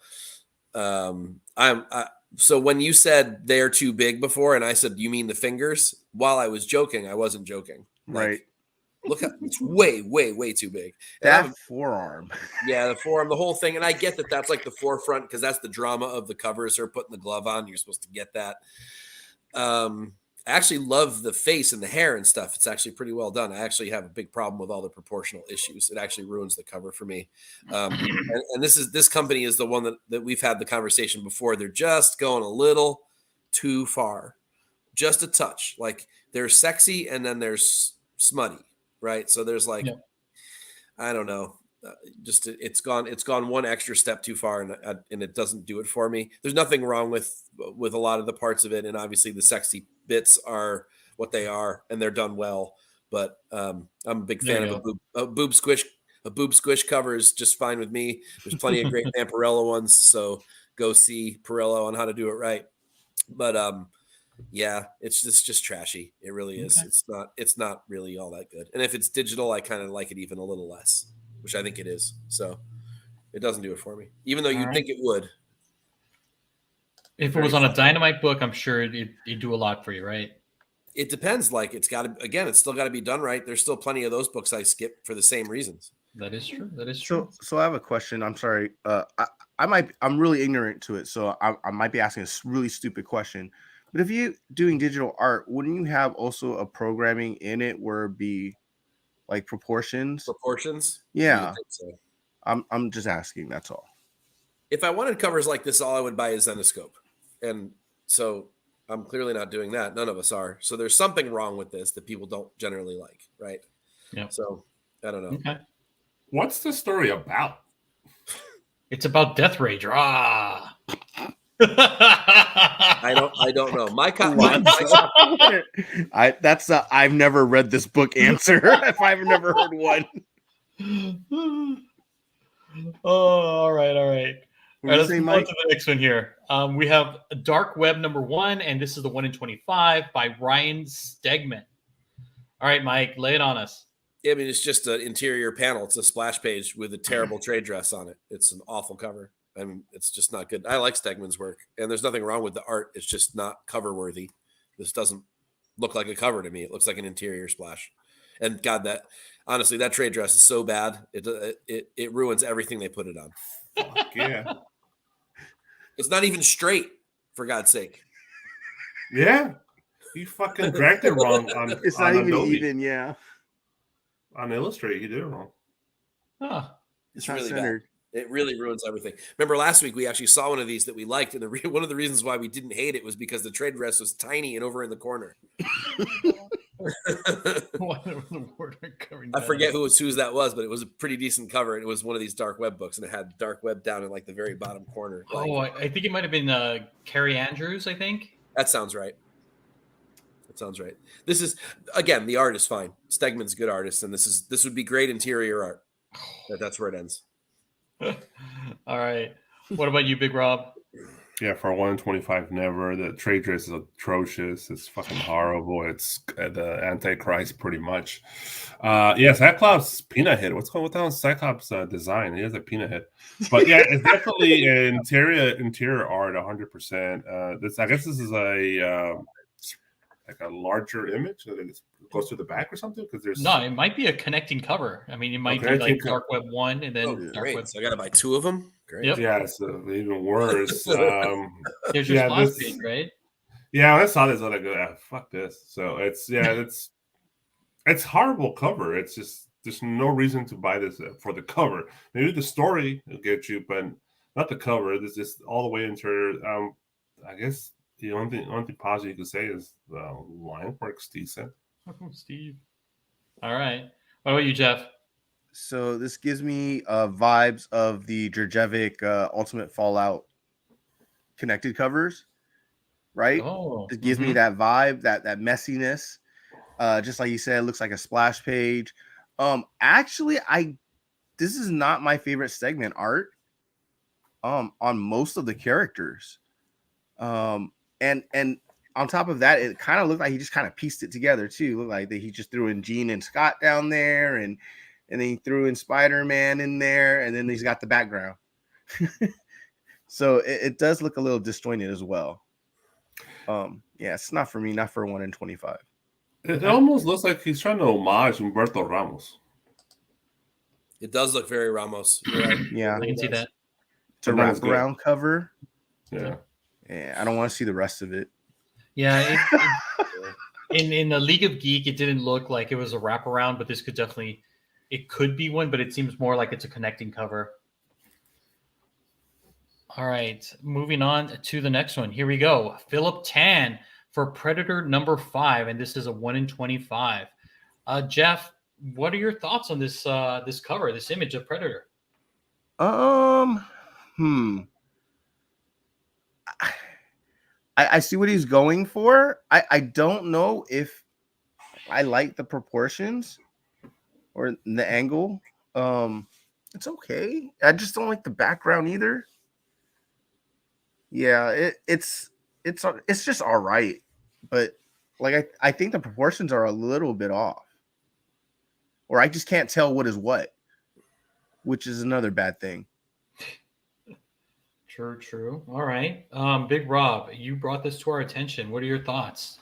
so when you said they're too big before, and I said, you mean the fingers? While I was joking, I wasn't joking. Right. Look, it's way, way, way too big. That forearm. Yeah, the forearm, the whole thing. And I get that that's like the forefront because that's the drama of the covers. They're putting the glove on. You're supposed to get that. I actually love the face and the hair and stuff. It's actually pretty well done. I actually have a big problem with all the proportional issues. It actually ruins the cover for me. And this company is the one that we've had the conversation before. They're just going a little too far, just a touch. Like there's sexy and then there's smutty, right? So there's I don't know. It's gone one extra step too far, and it doesn't do it for me. There's nothing wrong with a lot of the parts of it, and obviously the sexy bits are what they are, and they're done well. But I'm a big fan of a boob squish. A boob squish cover is just fine with me. There's plenty of great Vampirella ones, so go see Perillo on how to do it right. But yeah, it's just trashy. It really is. Okay. It's not really all that good. And if it's digital, I kind of like it even a little less, which I think it is. So it doesn't do it for me, even though you'd think it would. If it was on a Dynamite book, I'm sure it'd do a lot for you, right? It depends. Like it's still got to be done right. There's still plenty of those books I skip for the same reasons. That is true. That is true. So I have a question. I'm sorry. I'm really ignorant to it, so I might be asking a really stupid question. But if you're doing digital art, wouldn't you have also a programming in it where it'd be like proportions. Proportions? Yeah. You would think so. I'm just asking. That's all. If I wanted covers like this, all I would buy is Zenoscope. And so I'm clearly not doing that. None of us are. So there's something wrong with this that people don't generally like, right? Yeah. So I don't know. Okay. What's the story about? It's about Death Rage. Ah. I don't know. I've never read this book answer. If I've never heard one. Oh, all right. What All right, do you let's say, move on Mike? to the next one here. We have Dark Web number 1, and this is the 1 in 25 by Ryan Stegman. All right, Mike, lay it on us. I mean, it's just an interior panel. It's a splash page with a terrible trade dress on it. It's an awful cover. I mean, it's just not good. I like Stegman's work, and there's nothing wrong with the art. It's just not cover worthy. This doesn't look like a cover to me. It looks like an interior splash. And God, honestly, that trade dress is so bad. It ruins everything they put it on. Fuck yeah. It's not even straight, for God's sake. Yeah. You fucking dragged it wrong on It's on not even Adobe. even. Yeah. On Illustrator, you did it wrong. Huh. It's not really centered. bad. It really ruins everything. Remember last week we actually saw one of these that we liked, and one of the reasons why we didn't hate it was because the trade dress was tiny and over in the corner. I forget whose that was, but it was a pretty decent cover, and it was one of these dark web books, and it had dark web down in like the very bottom corner. Oh, I think it might have been Carrie Andrews, I think. That sounds right. This is, again, the art is fine. Stegman's a good artist, and this would be great interior art. That's where it ends. All right. What about you, Big Rob? Yeah, for 1 in 25, never. The trade dress is atrocious. It's fucking horrible. It's the Antichrist, pretty much. Yeah, Cyclops peanut head. What's going on with Cyclops design? He has a peanut head. But yeah, it's definitely interior art, 100%. I guess this is a like a larger image that it goes to the back or something, because there's it might be a connecting cover. I mean, it might be like Dark Web 1 and then Dark Web. So I got to buy 2 of them. Great. Yep. Yeah, it's even worse. There's your splash page, right? Yeah, when I saw this, I was like, fuck this. So it's horrible cover. It's just there's no reason to buy this for the cover. Maybe the story will get you, but not the cover. This is all the way into. I guess the only thing positive you could say is the line work's decent. Oh, Steve. All right. What about you, Jeff? So this gives me vibes of the Djurjevic Ultimate Fallout connected covers, right? Oh, It gives me that vibe, that messiness. Just like you said, it looks like a splash page. Actually, this is not my favorite segment art. On most of the characters, and on top of that, it kind of looked like he just kind of pieced it together too. It looked like that he just threw in Jean and Scott down there, and then he threw in Spider-Man in there, and then he's got the background. So it does look a little disjointed as well. Yeah, it's not for me, not for 1 in 25. It almost looks like he's trying to homage Humberto Ramos. It does look very Ramos. You're right. Yeah, I can see that. it's a wraparound cover. Yeah. Yeah, I don't want to see the rest of it. Yeah, in the League of Geek, it didn't look like it was a wraparound, but this could be one, but it seems more like it's a connecting cover. All right, moving on to the next one. Here we go. Philip Tan for Predator number 5, and this is a 1 in 25. Jeff, what are your thoughts on this this cover, this image of Predator? I see what he's going for. I don't know if I like the proportions or the angle. It's okay. I just don't like the background either. Yeah, it's just all right, but like I think the proportions are a little bit off, or I just can't tell what is what, which is another bad thing. True. All right. Big Rob, you brought this to our attention. What are your thoughts?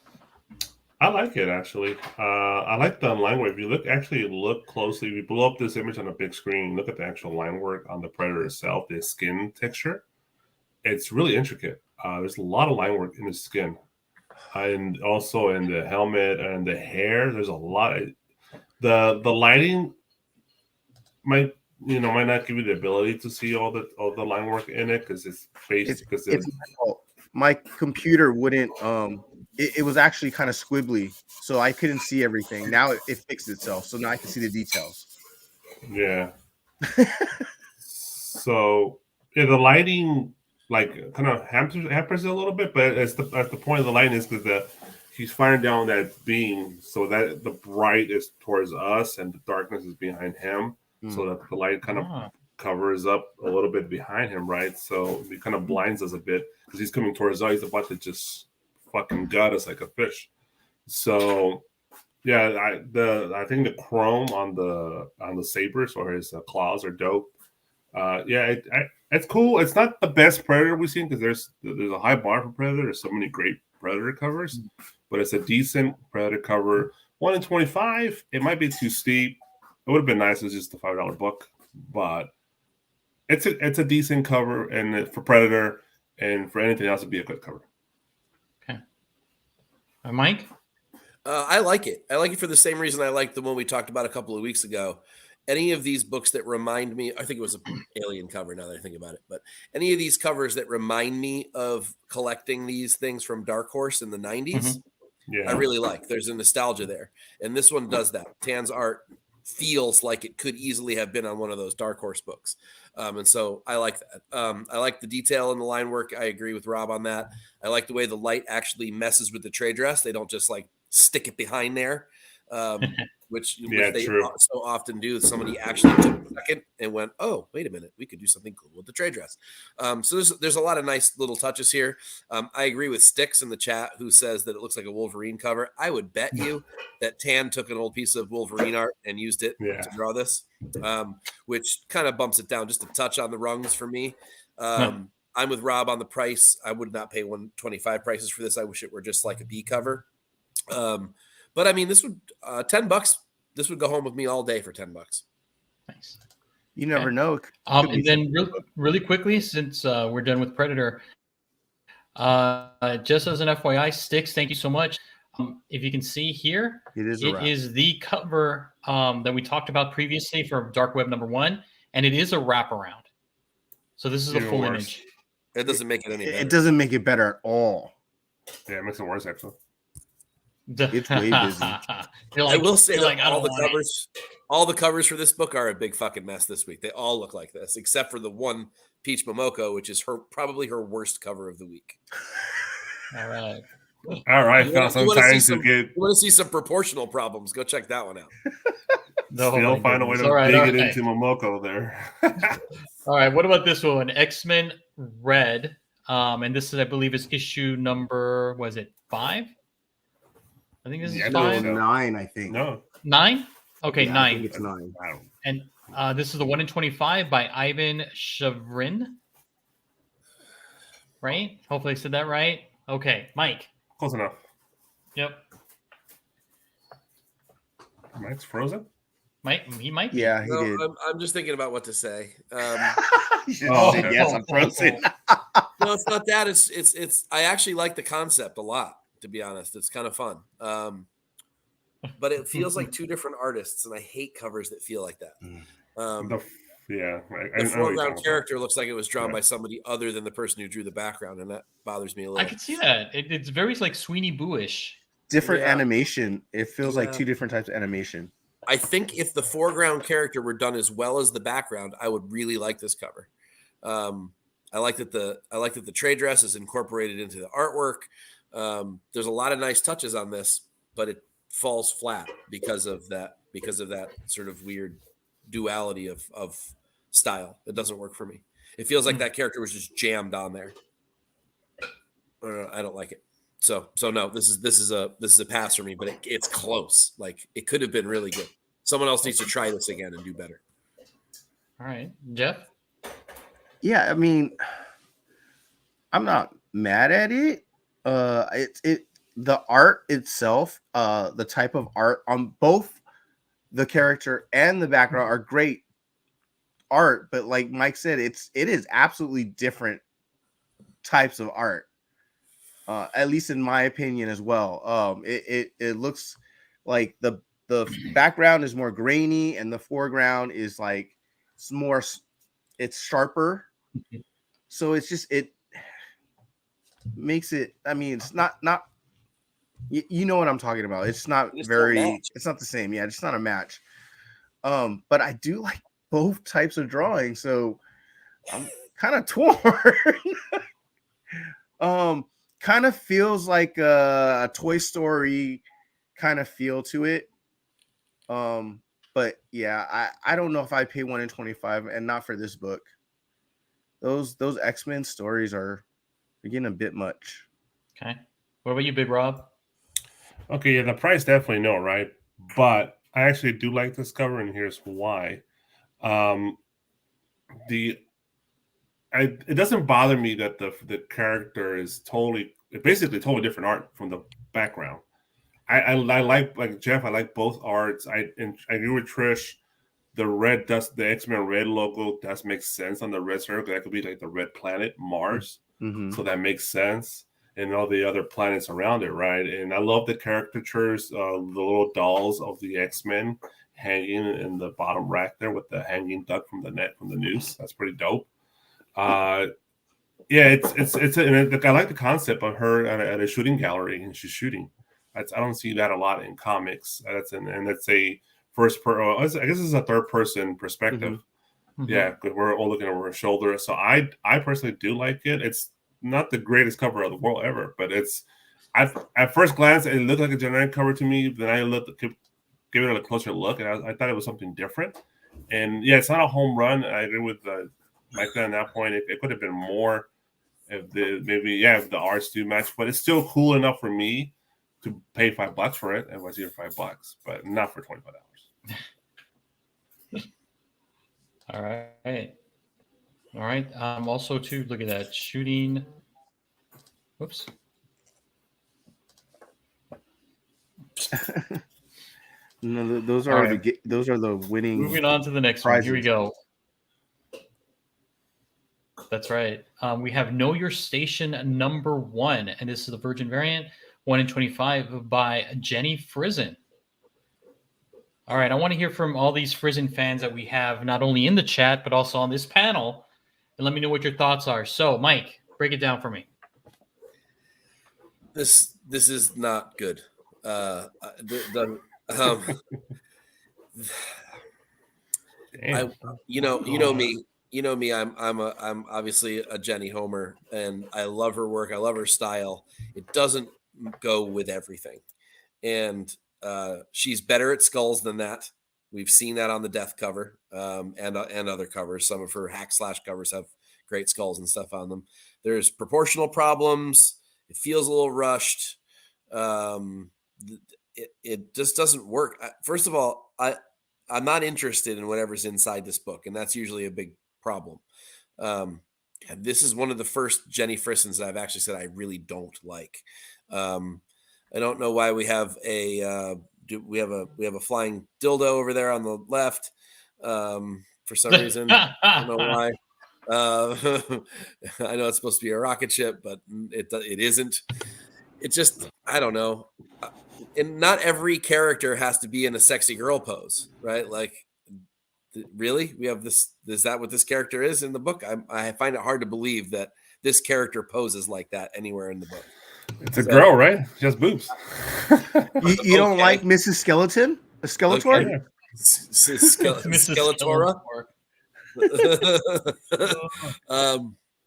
I like it, actually. I like the line work. If you look closely, we blow up this image on a big screen, look at the actual line work on the Predator itself, the skin texture. It's really intricate. There's a lot of line work in the skin. And also in the helmet and the hair, there's a lot. The lighting might not give you the ability to see all the line work in it because it's based because It's my fault. My computer wouldn't. It was actually kind of squibbly, so I couldn't see everything. Now it fixed itself, so now I can see the details. yeah. So yeah, the lighting like kind of hampers it a little bit, but as the point of the lighting is because he's firing down that beam so that the bright is towards us and the darkness is behind him, so that the light kind of covers up a little bit behind him, right? So it kind of blinds us a bit because he's coming towards us. He's about to just fucking gut us like a fish. So yeah, I think the chrome on the sabers or his claws are dope. Yeah, it's cool. It's not the best Predator we've seen because there's a high bar for Predator. There's so many great Predator covers, but it's a decent Predator cover. 1 in 25. It might be too steep. It would have been nice if it was just a $5 book, but it's a decent cover, and for Predator and for anything else, it'd be a good cover. Okay, Mike. I like it. I like it for the same reason I like the one we talked about a couple of weeks ago. Any of these books that remind me, I think it was an Alien cover now that I think about it, but any of these covers that remind me of collecting these things from Dark Horse in the 90s, I really like. There's a nostalgia there. And this one does that. Tan's art feels like it could easily have been on one of those Dark Horse books. And so I like that. I like the detail in the line work. I agree with Rob on that. I like the way the light actually messes with the trade dress. They don't just like stick it behind there, which they so often do. Somebody actually took a second and went, oh, wait a minute, we could do something cool with the trade dress. So there's a lot of nice little touches here. I agree with Sticks in the chat who says that it looks like a Wolverine cover. I would bet you that Tan took an old piece of Wolverine art and used it to draw this, which kind of bumps it down just a touch on the rungs for me. I'm with Rob on the price. I would not pay $125 prices for this. I wish it were just like a B cover. But I mean, this would $10. This would go home with me all day for $10. Nice. You never know. And then really quickly, since we're done with Predator, just as an FYI, Sticks, thank you so much. If you can see here, it is the cover that we talked about previously for Dark Web #1, and it is a wraparound. So this is a full image. It doesn't make it any better. It doesn't make it better at all. Yeah, it makes it worse actually. It's way busy. I will say that all the covers for this book are a big fucking mess this week. They all look like this, except for the one Peach Momoko, which is probably her worst cover of the week. All right. You want to see some proportional problems? Go check that one out. They'll find a way to dig it into Momoko there. All right. What about this one? X-Men Red. And this is, I believe, is issue number, was it 5? I think this is 5. 9, I think. No. 9? Okay, 9. I think it's 9. And this is the 1 in 25 by Ivan Shavrin. Right? Hopefully I said that right. Okay, Mike. Close enough. Yep. Mike's frozen? He might be. Yeah, he did. I'm just thinking about what to say. You should have said yes, I'm frozen. No, it's not that. It's. I actually like the concept a lot. To be honest, it's kind of fun. But it feels like two different artists, and I hate covers that feel like that. The foreground character looks like it was drawn by somebody other than the person who drew the background, and that bothers me a little. I can see that. It's very like Sweeney Boo-ish. Different animation. It feels like two different types of animation. I think if the foreground character were done as well as the background, I would really like this cover. I like that the trade dress is incorporated into the artwork. There's a lot of nice touches on this, but it falls flat because of that sort of weird duality of style. It doesn't work for me. It feels like that character was just jammed on there. I don't like it. So no, this is a pass for me, but it's close. Like it could have been really good. Someone else needs to try this again and do better. All right, Jeff. Yeah, I mean, I'm not mad at it. The art itself, the type of art on both the character and the background are great art, but like Mike said, it is absolutely different types of art. At least in my opinion as well. It looks like the the background is more grainy and the foreground is like it's sharper. So it's just it makes it. I mean, it's not you know what I'm talking about. It's not It's very. no match. It's not the same. Yeah, it's not a match. But I do like both types of drawing, so I'm kind of torn. Kind of feels like a Toy Story kind of feel to it. But yeah, I don't know if I pay 1 in 25, and not for this book. Those X-Men stories are getting a bit much. Okay. What about you, Big Rob? Okay, yeah, the price definitely no, right? But I actually do like this cover, and here's why. It doesn't bother me that the character is basically totally different art from the background. I like Jeff. I like both arts. I agree with Trish. The X-Men red logo does make sense on the red circle. That could be like the red planet Mars, so that makes sense. And all the other planets around it, right? And I love the caricatures, the little dolls of the X-Men hanging in the bottom rack there with the hanging duck from the noose. That's pretty dope. Yeah, I like the concept of her at a shooting gallery and she's shooting. I don't see that a lot in comics. And it's a I guess it's a third person perspective. Yeah, because we're all looking over her shoulder. So I personally do like it. It's not the greatest cover of the world ever, but at first glance it looked like a generic cover to me. Then I give it a closer look, and I thought it was something different. And yeah, it's not a home run. I agree with Micah on that point. It could have been more if the arts do match, but it's still cool enough for me to pay $5 for it. It was here $5, but not for $25. All right. Also, too, look at that shooting. Whoops. No, those are right. those are the winning. Moving on to the next prizes. one. Here we go. That's right. We have Know Your Station #1, and this is the Virgin variant, 1 in 25 by Jenny Frizen. All right, I want to hear from all these Frizen fans that we have, not only in the chat, but also on this panel. And let me know what your thoughts are. So, Mike, break it down for me. This is not good. You know me. I'm obviously a Jenny Homer, and I love her work. I love her style. It doesn't go with everything, and she's better at skulls than that. We've seen that on the Death cover, and other covers. Some of her hack slash covers have great skulls and stuff on them. There's proportional problems. It feels a little rushed. It just doesn't work. First of all, I'm not interested in whatever's inside this book, and that's usually a big problem. And this is one of the first Jenny Frissons that I've actually said I really don't like. I don't know why we have a flying dildo over there on the left for some reason. I don't know why. I know it's supposed to be a rocket ship, but it isn't. It just, I don't know. And not every character has to be in a sexy girl pose, right? Like, really? We have this. Is that what this character is in the book? I find it hard to believe that this character poses like that anywhere in the book. It's a girl, right? She has boobs. You don't like Mrs. Skeleton? A Skeletor? Okay. Skeletora?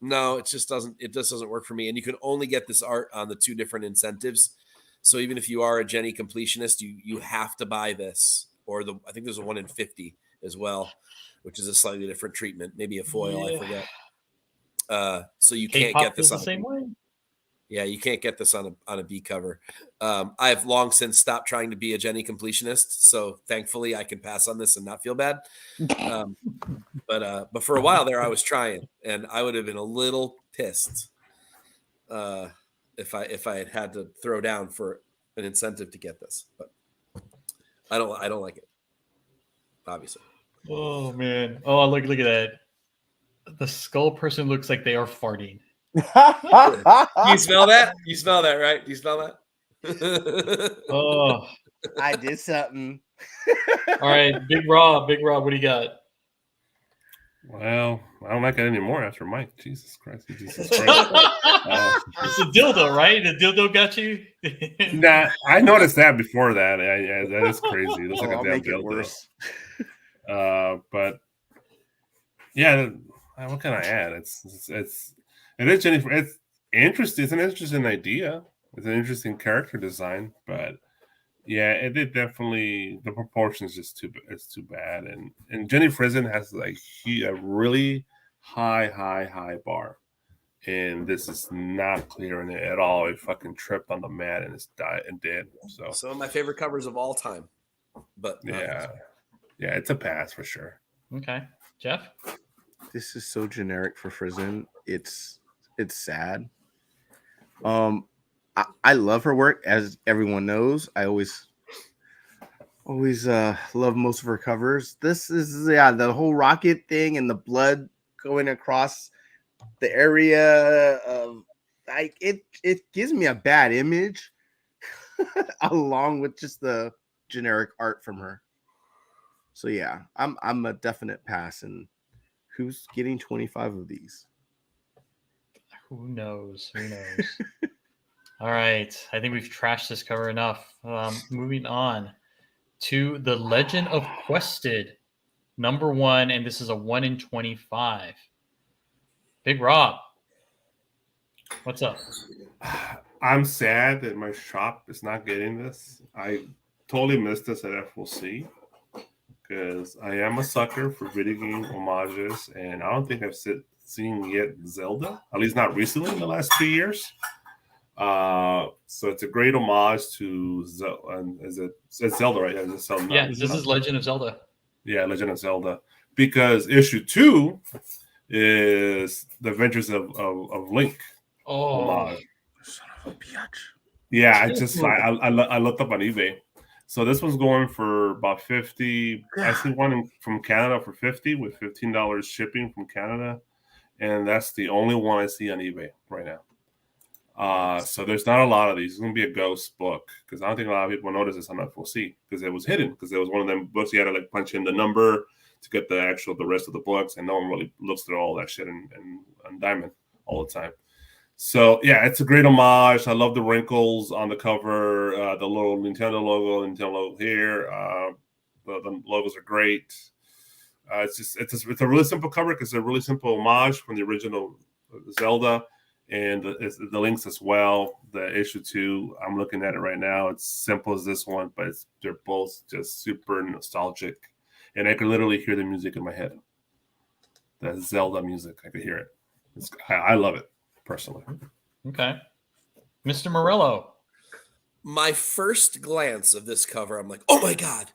No, it just doesn't work for me. And you can only get this art on the 2 different incentives. So even if you are a Jenny completionist, you have to buy this, or I think there's a 1 in 50 as well, which is a slightly different treatment, maybe a foil, I forget. So you can't get this on the same way. Yeah, you can't get this on a B cover. I've long since stopped trying to be a Jenny completionist, so thankfully I can pass on this and not feel bad. But for a while there, I was trying, and I would have been a little pissed if I had to throw down for an incentive to get this. But I don't like it, obviously. Oh man! Oh, look at that! The skull person looks like they are farting. You smell that? You smell that, right? Do you smell that? Oh, I did something. All right, Big Rob, what do you got? Well, I don't like it anymore after Mike. Jesus Christ. It's the dildo, right? The dildo got you? Nah, I noticed that before that. That is crazy. It looks like a I'll damn make it dildo. worse. But yeah, what can I add? It is Jennifer. It's interesting. It's an interesting idea. It's an interesting character design, but yeah, it did definitely the proportions just it's too bad. And Jenny Frizen has like a really high bar. And this is not clearing it at all. It fucking tripped on the mat and it's died and dead. So Some of my favorite covers of all time. But yeah, it's a pass for sure. Okay, Jeff. This is so generic for Frizen. It's sad. I love her work, as everyone knows. I always love most of her covers. This is the whole rocket thing and the blood going across the area of like it gives me a bad image along with just the generic art from her. So yeah, I'm a definite pass. And who's getting 25 of these? Who knows? All right, I think we've trashed this cover enough. Moving on to the Legend of Quested, #1, and this is a 1 in 25. Big Rob, what's up? I'm sad that my shop is not getting this. I totally missed this at FOC because I am a sucker for video game homages, and I don't think I've seen yet Zelda, at least not recently in the last 2 years. So it's a great homage to it's Zelda, right? It's Zelda, Yeah, this is Legend of Zelda. Yeah, Legend of Zelda. Because issue 2 is the Adventures of Link. Homage. Son of a bitch. Yeah, I looked up on eBay. So this one's going for about 50. I see one from Canada for 50 with $15 shipping from Canada, and that's the only one I see on eBay right now. So there's not a lot of these. It's going to be a ghost book because I don't think a lot of people notice this on FOC because it was hidden because it was one of them books you had to like punch in the number to get the rest of the books, and no one really looks through all that shit and Diamond all the time. So yeah, it's a great homage. I love the wrinkles on the cover, the little Nintendo logo here. The logos are great. It's a really simple cover because it's a really simple homage from the original Zelda. And the links as well. The issue 2, I'm looking at it right now. It's simple as this one, but they're both just super nostalgic, and I can literally hear the music in my head. The Zelda music, I could hear it. I love it personally. Okay, Mr. Morello. My first glance of this cover, I'm like, oh my god,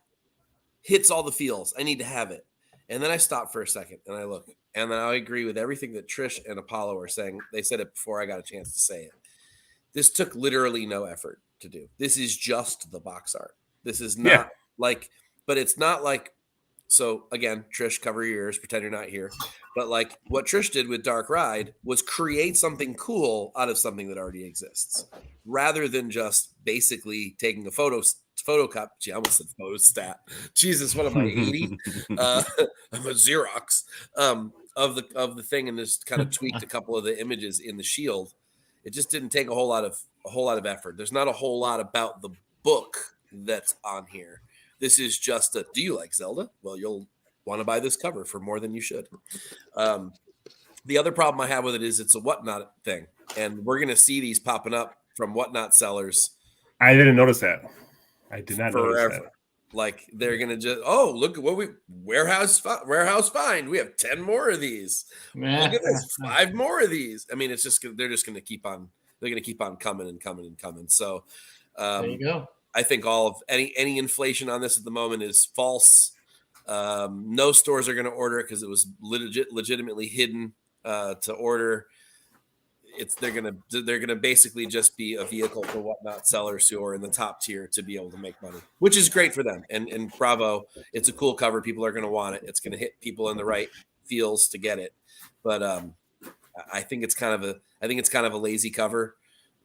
hits all the feels. I need to have it. And then I stop for a second and I look. And then I agree with everything that Trish and Apollo are saying. They said it before I got a chance to say it. This took literally no effort to do. This is just the box art. This is not but it's not like, so again, Trish, cover your ears, pretend you're not here. But like what Trish did with Dark Ride was create something cool out of something that already exists, rather than just basically taking a photocopy. Gee, I almost said photostat. Jesus, what am I, 80? I'm a Xerox of the thing, and just kind of tweaked a couple of the images in the shield. It just didn't take a whole lot of effort. There's not a whole lot about the book that's on here. This is just do you like Zelda? Well, you'll want to buy this cover for more than you should. The other problem I have with it is it's a Whatnot thing, and we're going to see these popping up from Whatnot sellers. I didn't notice that. I did not notice that. Like they're gonna just look at what we warehouse find. We have 10 more of these. Look at this, 5 more of these. I mean, it's just they're just gonna keep on. They're gonna keep on coming and coming and coming. So there you go. I think all of any inflation on this at the moment is false. No stores are gonna order it because it was legitimately hidden to order. They're gonna basically just be a vehicle for Whatnot sellers who are in the top tier to be able to make money, which is great for them. And bravo, it's a cool cover. People are gonna want it. It's gonna hit people in the right feels to get it. But I think it's kind of a lazy cover,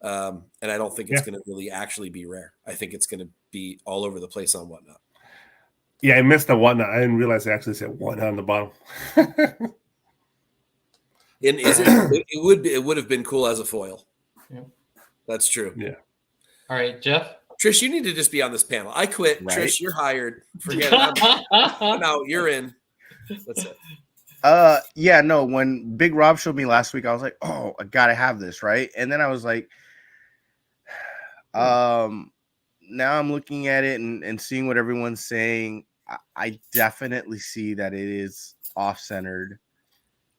and I don't think it's gonna really actually be rare. I think it's gonna be all over the place on Whatnot. Yeah, I missed the one. I didn't realize I actually said one on the bottom. And it would have been cool as a foil. Yep. That's true. Yeah. All right, Jeff. Trish, you need to just be on this panel. I quit. Right. Trish, you're hired. Forget it. I'm out. You're in. That's it. Yeah, no, when Big Rob showed me last week, I was like, oh, I gotta have this, right? And then I was like, now I'm looking at it and seeing what everyone's saying. I definitely see that it is off-centered.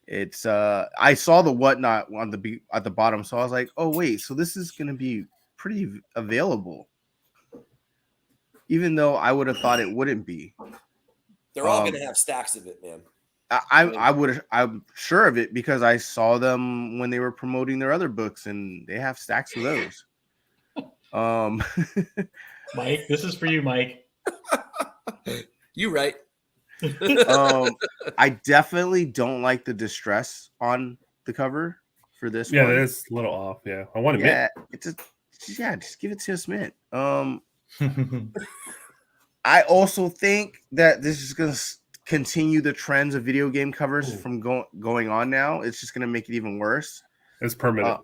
It's I saw the whatnot on at the bottom, so I was like, oh wait, so this is gonna be pretty available. Even though I would have thought it wouldn't be. They're all going to have stacks of it, man. I'm sure of it because I saw them when they were promoting their other books and they have stacks of those. Mike, this is for you, Mike. You right. I definitely don't like the distress on the cover for this Yeah, one. that is a little off. Yeah, I want to admit. Just give it to us, mint. I also think that this is going to continue the trends of video game covers from going on now. It's just going to make it even worse. It's permanent.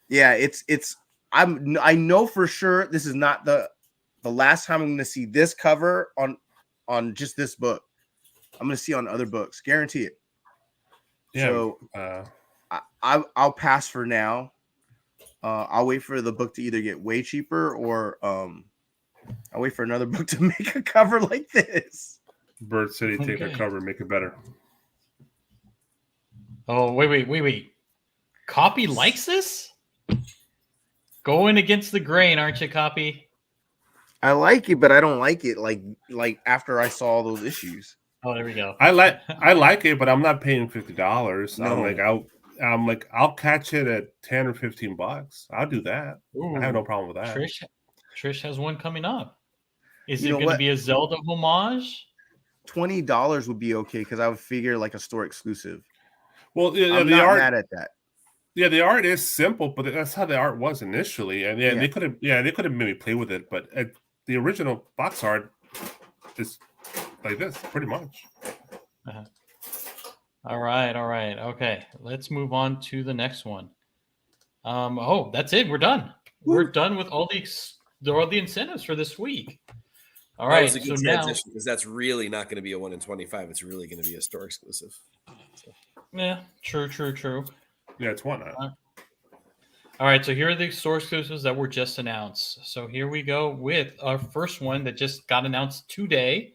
Yeah, I know for sure this is not the last time I'm going to see this cover on just this book. I'm going to see on other books, guarantee it. Yeah. So I'll pass for now. I'll wait for the book to either get way cheaper or I'll wait for another book to make a cover like this. Bird City, take their cover, make it better. Oh, wait. Copy likes this? Going against the grain, aren't you, Copy? I like it, but I don't like it like after I saw all those issues. Oh, there we go. I like it, but I'm not paying $50. No. I'll catch it at $10 or $15. I'll do that. Ooh, I have no problem with that. Trish has one coming up. Is it You know going to what? be a Zelda homage? $20 would be okay because I would figure like a store exclusive. Well, I'm not mad at that. Yeah, the art is simple, but that's how the art was initially, and they could have maybe played with it, but the original box art is like this, pretty much. Uh-huh. All right. Okay, let's move on to the next one. Oh, that's it. We're done. Woo. We're done with all the incentives for this week. All That right. was a good So transition because that's really not going to be a 1 in 25. It's really going to be a store exclusive. Yeah, true. Yeah, it's one. All right, so here are the store exclusives that were just announced. So here we go with our first one that just got announced today.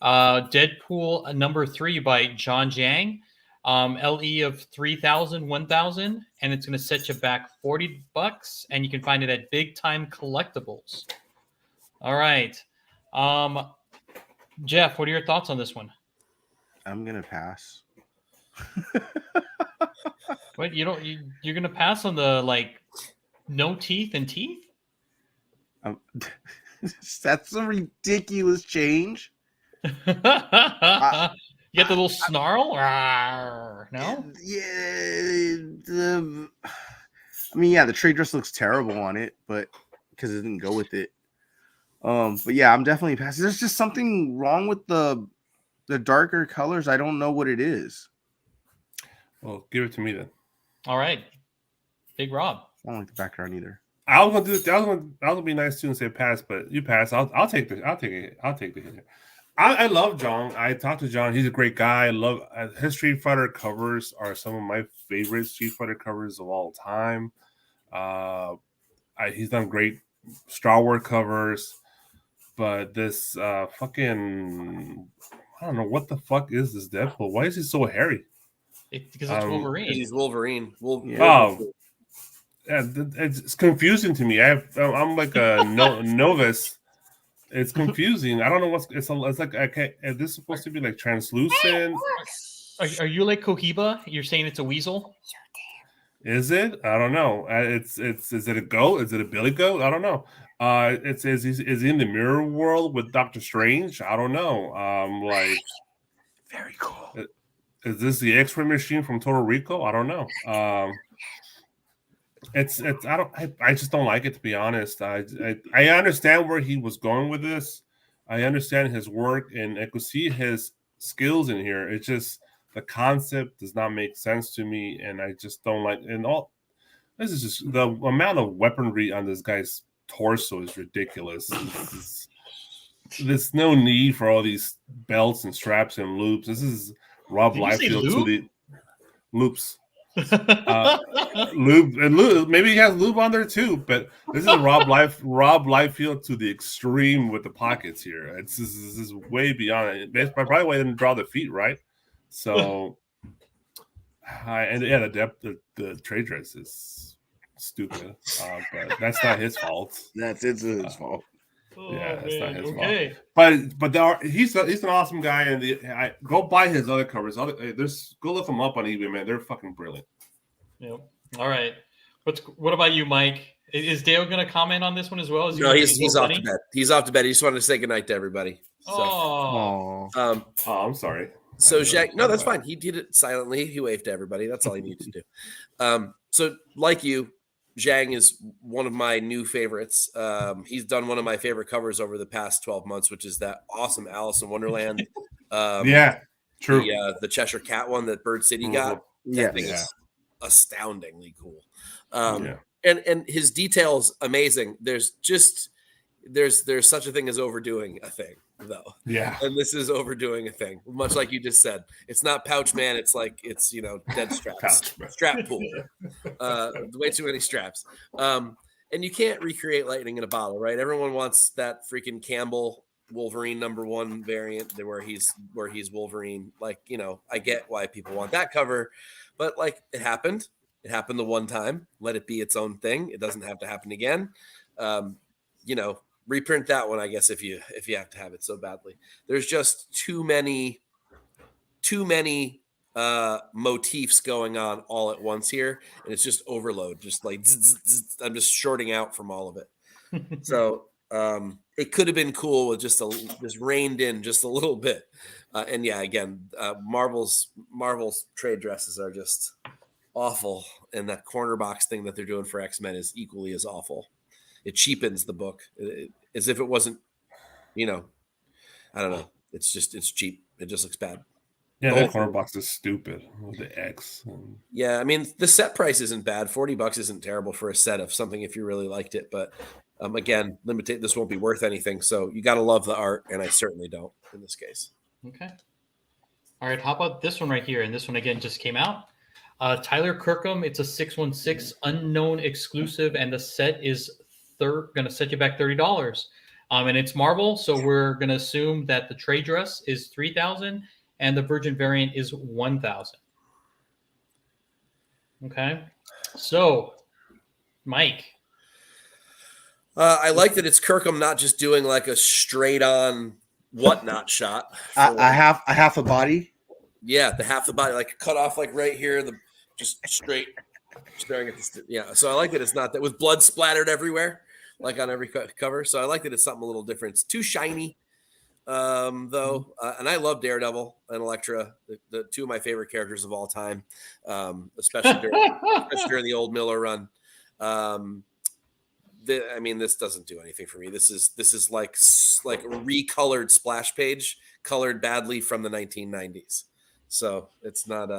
Deadpool number 3 by John Jang. LE of 3,000, 1,000, and it's going to set you back $40, and you can find it at Big Time Collectibles. All right. Jeff, what are your thoughts on this one? I'm gonna pass. Wait, you're gonna pass on the no teeth and teeth? That's a ridiculous change. You get the little snarl? No? Yeah. I mean, yeah, the trade dress looks terrible on it, but because it didn't go with it. But yeah, I'm definitely passing. There's just something wrong with the darker colors. I don't know what it is. Well, give it to me then. All right, Big Rob. I don't like the background either. I was gonna be nice too and say pass, but you pass. I'll take the hit. I love John. I talked to John. He's a great guy. I love his Street Fighter covers are some of my favorite Street Fighter covers of all time. He's done great Star Wars covers, but this fucking I don't know what the fuck is this Deadpool? Why is he so hairy? Because it's Wolverine. He's Wolverine. Yeah, it's confusing to me. I'm like a novice. It's confusing. I don't know what's. It's like I can't. Is this supposed to be like translucent? Are you like Cohiba? You're saying it's a weasel? Is it? I don't know. Is it a goat? Is it a billy goat? I don't know. It says is he in the mirror world with Doctor Strange? I don't know. Very cool. Is this the X-ray machine from Total Recall? I don't know. I just don't like it, to be honest. I understand where he was going with this. I understand his work and I could see his skills in here. It's just the concept does not make sense to me, and I just don't like. And all this is just the amount of weaponry on this guy's torso is ridiculous. There's no need for all these belts and straps and loops. This is Rob Did you say Liefeld to lube? the loops. Lube. Maybe he has lube on there too, but this is Rob Liefeld to the extreme with the pockets here. This is way beyond it. That's probably why they didn't draw the feet right. So, the depth, the trade dress is stupid, but that's not his fault. That's his fault. Yeah, that's not his okay. fault. But he's an awesome guy, and go buy his other covers. Go look them up on eBay, man. They're fucking brilliant. Yep. All right. What about you, Mike? Is Dale going to comment on this one as well? No, he's off to bed. He's off to bed. He just wanted to say goodnight to everybody. So, Oh. I'm sorry. So Jack, no, that's fine. He did it silently. He waved to everybody. That's all he needed to do. So like you, Zhang is one of my new favorites. He's done one of my favorite covers over the past 12 months, which is that awesome Alice in Wonderland. Yeah, true. The Cheshire Cat one that Bird City got. That thing is astoundingly cool. And his details amazing. There's such a thing as overdoing a thing, though. Yeah. And this is overdoing a thing, much like you just said. It's not pouch man. It's like it's dead straps, strap pool. Way too many straps. And you can't recreate lightning in a bottle, right? Everyone wants that freaking Campbell Wolverine #1 variant where he's Wolverine. Like, I get why people want that cover, but like it happened. It happened the one time. Let it be its own thing. It doesn't have to happen again. Reprint that one, I guess, if you have to have it so badly. There's just too many motifs going on all at once here, and it's just overload. Just like I'm just shorting out from all of it. So it could have been cool with just reined in just a little bit. And yeah, again, Marvel's trade dresses are just awful, and that corner box thing that they're doing for X-Men is equally as awful. It cheapens the book as if it wasn't, I don't know. It's cheap. It just looks bad. Yeah, that corner box is stupid with the X. Yeah, I mean, the set price isn't bad. $40 isn't terrible for a set of something if you really liked it. But again, this won't be worth anything. So you got to love the art, and I certainly don't in this case. Okay. All right. How about this one right here? And this one again just came out. Tyler Kirkham. It's a 616 unknown exclusive, and the set is going to set you back $30. And it's Marvel, so we're going to assume that the trade dress is $3,000 and the Virgin variant is $1,000. Okay. So, Mike. I like that it's Kirkham not just doing like a straight on whatnot shot. I have a body. Yeah, the half the body, like cut off like right here, just straight staring at this. Yeah, so I like that it's not that with blood splattered everywhere, like on every cover. So I like that it's something a little different. It's too shiny, though, and I love Daredevil and Elektra, the two of my favorite characters of all time, especially during the old Miller run. This doesn't do anything for me. This is like a recolored splash page, colored badly from the 1990s. So it's not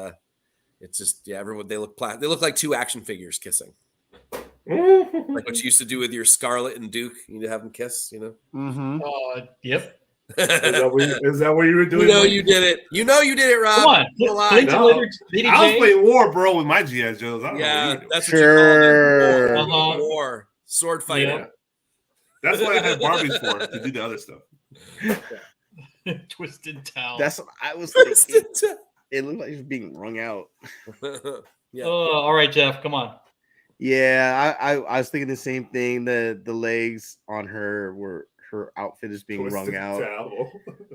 it's just everyone they look like two action figures kissing. Like what you used to do with your Scarlet and Duke, you have them kiss, Mm-hmm. Yep. Is that what you were doing? You did it. You did it, Rob. Come on. I was playing war, bro, with my GI Joes. That's what you call it. War. Sword fighting. Yeah. That's what I had Barbies for, to do the other stuff. Twisted towel. That's what I was thinking. It looked like it was being wrung out. Yeah. All right, Jeff, come on. Yeah, I was thinking the same thing. The legs on her outfit is being wrung out.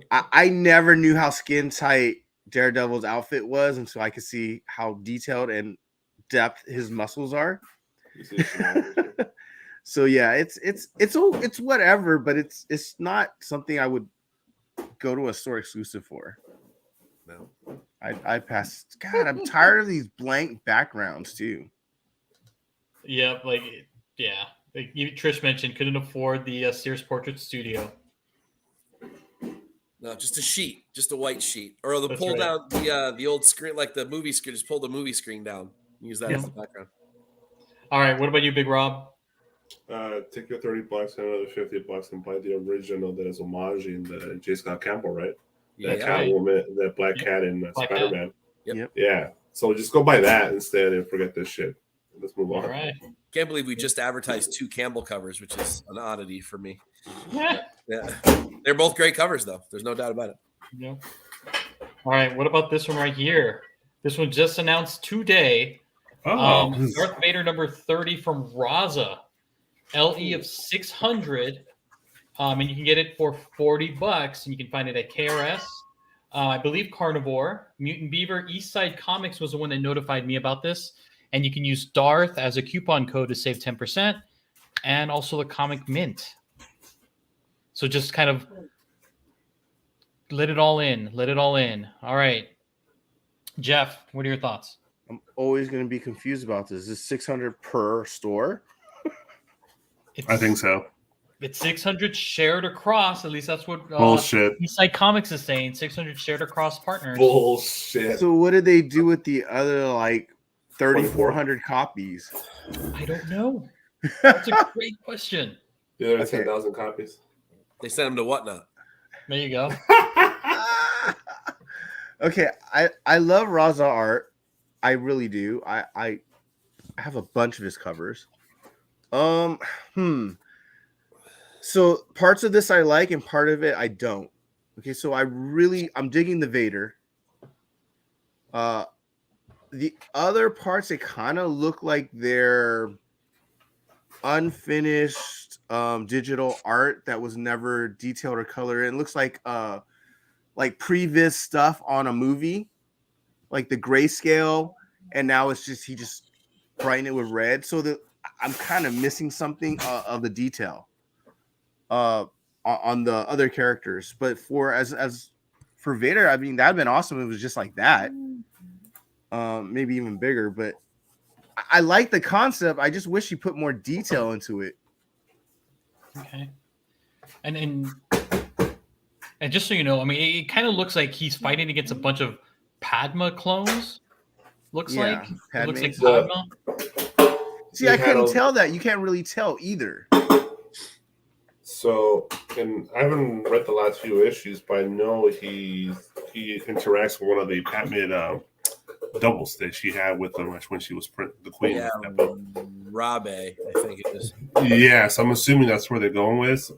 I never knew how skin tight Daredevil's outfit was, and so I could see how detailed and depth his muscles are. So yeah, it's whatever, but it's not something I would go to a store exclusive for. No. I passed. God, I'm tired of these blank backgrounds too. Yeah, like Trish mentioned, couldn't afford the Sears Portrait Studio. No, just a sheet, just a white sheet, or the That's pull right. down the old screen, like the movie screen. Just pull the movie screen down. Use that Yeah. as the background. All right. What about you, Big Rob? Take your $30 and another $50 and buy the original that is homage in the J. Scott Campbell, right? That Yeah, right. Catwoman, that Black Yep. Cat in Black Spider Man. Yep. Yeah. So just go buy that instead and forget this shit. Let's move on. All right. can't believe we just advertised 2 Campbell covers, which is an oddity for me. Yeah. Yeah, they're both great covers, though. There's no doubt about it. Yeah. All right. What about this one right here? This one just announced today. Oh, Darth Vader number 30 from Raza, LE of 600. And you can get it for $40, and you can find it at KRS. I believe Carnivore, Mutant Beaver, Eastside Comics was the one that notified me about this. And you can use Darth as a coupon code to save 10%, and also the Comic Mint. So just kind of let it all in. Let it all in. All right. Jeff, what are your thoughts? I'm always going to be confused about this. Is this 600 per store? I think so. It's 600 shared across. At least that's what Bullshit. Eastside Comics is saying. 600 shared across partners. Bullshit. So what did they do with the other like 3,400 copies? I don't know. That's a great question. The other Okay. 10,000 copies. They sent them to Whatnot. There you go. Okay, I love Raza art. I really do. I have a bunch of his covers. So parts of this I like and part of it I don't. Okay, so I'm digging the Vader. The other parts, they kind of look like they're unfinished digital art that was never detailed or colored. It looks like previous stuff on a movie, like the grayscale, and now it's just he just brightened it with red. So I'm kind of missing something of the detail on the other characters. But for Vader, I mean, that'd been awesome. It was just like that, maybe even bigger. But I like the concept. I just wish he put more detail into it. Okay. And just so you know, I mean, it kind of looks like he's fighting against a bunch of Padma clones. Looks Yeah, like it looks like Padmes. Padma. See, I couldn't tell that. You can't really tell either. So, and I haven't read the last few issues, but I know he interacts with one of the Padme doubles that she had with her when she was the queen. Yeah, Rabe, I think it is. Yeah, so I'm assuming that's where they're going with.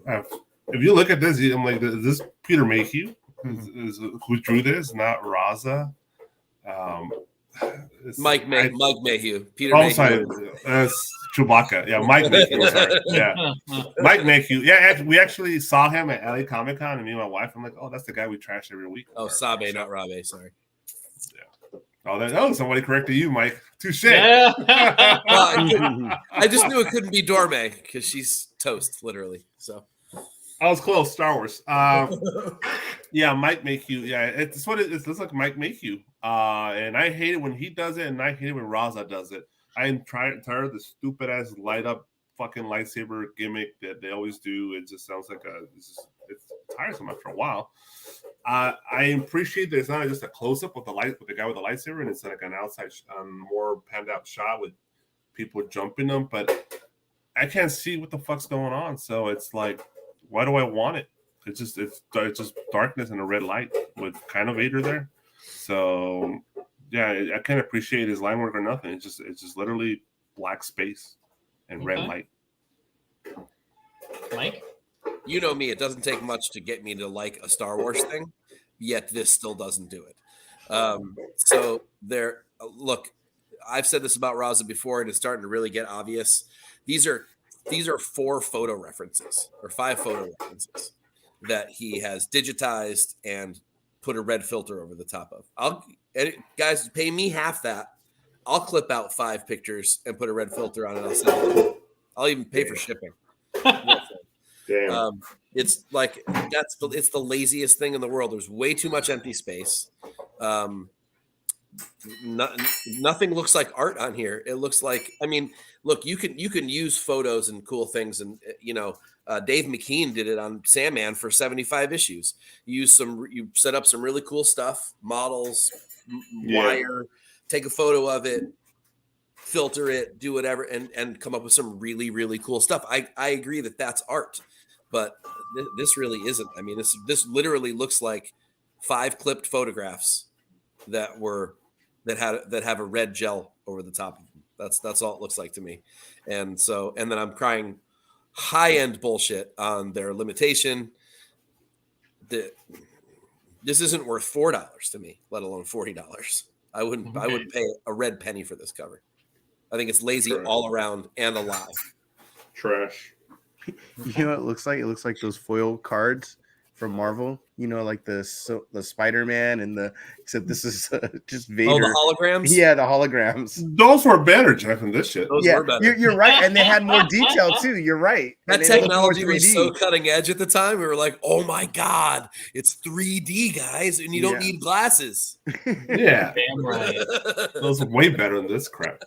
If you look at this, I'm like, is this Peter Mayhew? Is who drew this? Not Raza. Mike Mayhew. Peter Oh, Mayhew. sorry, Chewbacca. Yeah, Mike Mayhew. Sorry. Yeah, Mike Mayhew. Yeah, we actually saw him at LA Comic Con, and me and my wife, I'm like, oh, that's the guy we trash every week. Oh, Sabe, not Rabe. Sorry. Oh, somebody corrected you, Mike. Touche. Yeah. I just knew it couldn't be Dorme because she's toast, literally. So I was close. Star Wars. Yeah, Mike Mayhew. Yeah, it's what it looks like. Mike Mayhew. And I hate it when he does it, and I hate it when Raza does it. I'm tired of the stupid ass light up fucking lightsaber gimmick that they always do. It just sounds like it's tiresome after a while. I appreciate that it's not just a close up with the guy with the lightsaber, and it's like an outside, more panned out shot with people jumping them. But I can't see what the fuck's going on. So it's like, why do I want it? It's just darkness and a red light with kind of Vader there. So yeah, I can't appreciate his line work or nothing. It's just literally black space and red light. Mike? you know me, it doesn't take much to get me to like a Star Wars thing, yet this still doesn't do it. So there, look, I've said this about Raza before, and it's starting to really get obvious. These are 4 photo references or 5 photo references that he has digitized and put a red filter over the top of. Guys, pay me half that. I'll clip out 5 pictures and put a red filter on it. I'll send it. I'll even pay for shipping. Damn. It's like it's the laziest thing in the world. There's way too much empty space. nothing looks like art on here. It looks like, I mean, look, you can use photos and cool things, and Dave McKean did it on Sandman for 75 issues. You set up some really cool stuff, models, wire, take a photo of it, filter it, do whatever, and come up with some really, really cool stuff. I agree that that's art, but this really isn't. I mean, this literally looks like 5 clipped photographs that have a red gel over the top of them. That's all it looks like to me. And then I'm crying high-end bullshit on their limitation. This isn't worth $4 to me, let alone $40. I wouldn't pay a red penny for this cover. I think it's lazy all around and a lie. Trash. You know what it looks like? It looks like those foil cards from Marvel. You know, like the Spider-Man and except this is just Vader. Oh, the holograms? Yeah, the holograms. Those were better, Jeff, than this shit. Those were better. You're right, and they had more detail too. You're right. That And they looked more technology was so cutting edge at the time. We were like, "Oh my god, it's 3D, guys, and you don't need glasses." Yeah, Damn right. those are way better than this crap.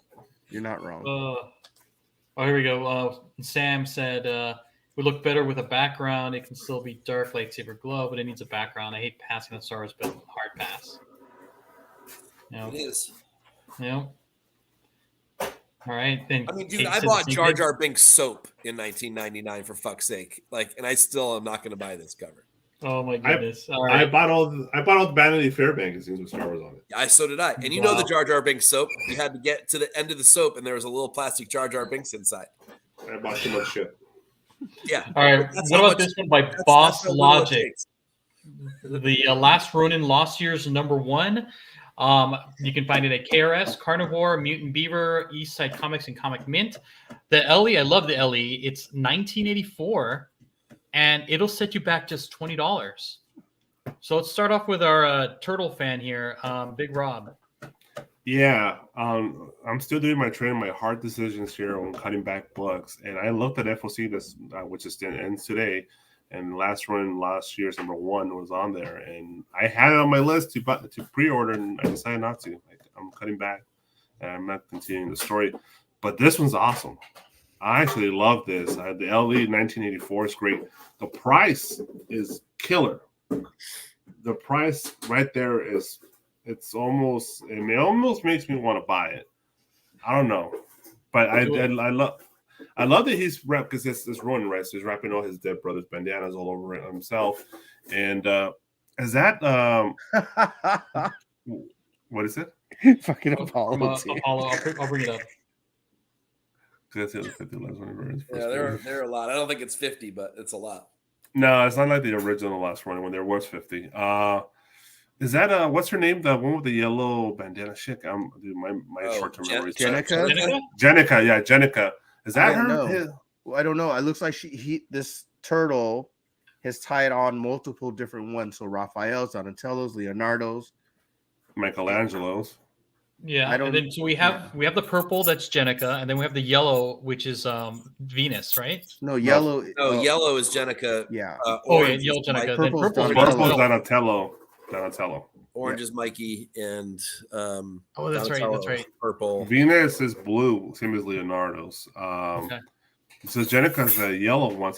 You're not wrong. Oh, here we go. Sam said, would look better with a background. It can still be dark lightsaber glow, but it needs a background. I hate passing on Star Wars, but hard pass. It is. All right. Then I mean, dude, I bought Jar Jar Binks soap in 1999 for fuck's sake. And I still am not going to buy this cover. Oh my goodness! I bought all the Vanity Fair magazines with Star Wars on it. Yeah, so did I. And you know the Jar Jar Binks soap? You had to get to the end of the soap, and there was a little plastic Jar Jar Binks inside. I bought too much shit. Yeah. All right. What about this one by Boss Logic? The Last Ronin Lost Years #1. You can find it at KRS, Carnivore, Mutant Beaver, East Side Comics, and Comic Mint. The LE, I love the LE. It's 1984. And it'll set you back just $20. So let's start off with our turtle fan here, Big Rob. Yeah, I'm still doing my training, my hard decisions here on cutting back books. And I looked at FOC, which is ends today, and last year's #1 was on there. And I had it on my list to pre-order, and I decided not to. I'm cutting back, and I'm not continuing the story. But this one's awesome. I actually love this. The LE 1984 is great. The price is killer. The price right there it almost makes me want to buy it. I don't know, but I love that he's wrapped, because it's Ronin, right? So he's wrapping all his dead brothers' bandanas all over it himself. And is that what is it? Fucking Apollo. Apollo. I'll bring it up. That's the 50 last one. Yeah, there are a lot. I don't think it's 50, but it's a lot. No, it's not like the original last one when there was 50. Is that what's her name? The one with the yellow bandana? Shit, dude, my short-term memory. Jenica? Jenica, yeah, Jenica. Is that her? Well, I don't know. It looks like this turtle has tied on multiple different ones. So Raphael's, Donatello's, Leonardo's, Michelangelo's. Yeah, and then so we have the purple, that's Jenica, and then we have the yellow, which is Venus, right? No, yellow. No, yellow is Jenica. Yeah. Yellow Jenica. Then Purple's Purple is Donatello. Orange is Mikey, and that's right. That's right. Purple. Venus is blue, same as Leonardo's. Okay. So Jenica's a yellow one.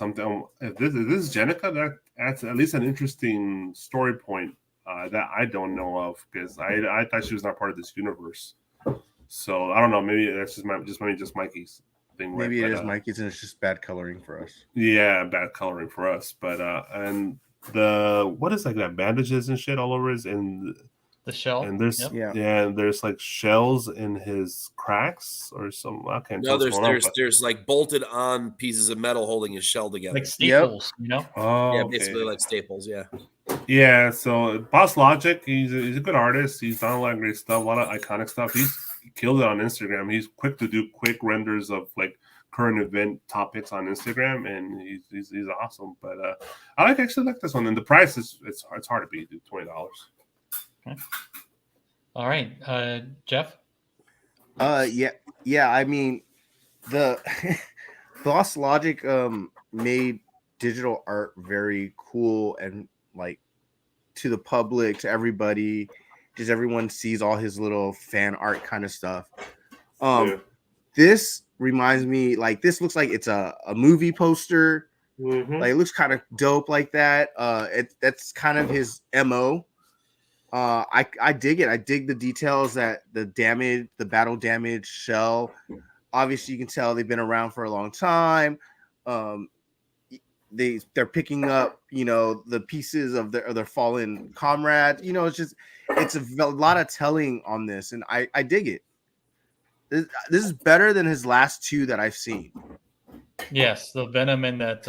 If this is Jenica, that's at least an interesting story point that I don't know of, because I thought she was not part of this universe. So I don't know. Maybe that's just Mikey's thing. Maybe it is Mikey's, and it's just bad coloring for us. Yeah, bad coloring for us. But and what is like that bandages and shit all over his and the shell. And there's and there's like shells in his cracks or something. I can't tell. No, there's like bolted on pieces of metal holding his shell together, like staples. You know. Oh, yeah, basically like staples. Yeah. Yeah. So Boss Logic, he's a good artist. He's done a lot of great stuff, a lot of iconic stuff. He killed it on Instagram. He's quick to do quick renders of like current event topics on Instagram, and he's awesome. But I actually like this one, and the price is it's hard to beat. $20. Okay. All right, Jeff. Yeah. I mean, the Boss Logic made digital art very cool and like to the public, to everybody, just everyone sees all his little fan art kind of stuff. Yeah. This reminds me, like, this looks like it's a movie poster. Mhm. Like, it looks kind of dope like that. That's kind of his MO. I dig it. I dig the details, that the battle damage shell. Obviously, you can tell they've been around for a long time. They're picking up, the pieces of their fallen comrades. It's a lot of telling on this, and I dig it. This is better than his last two that I've seen. Yes, the Venom and that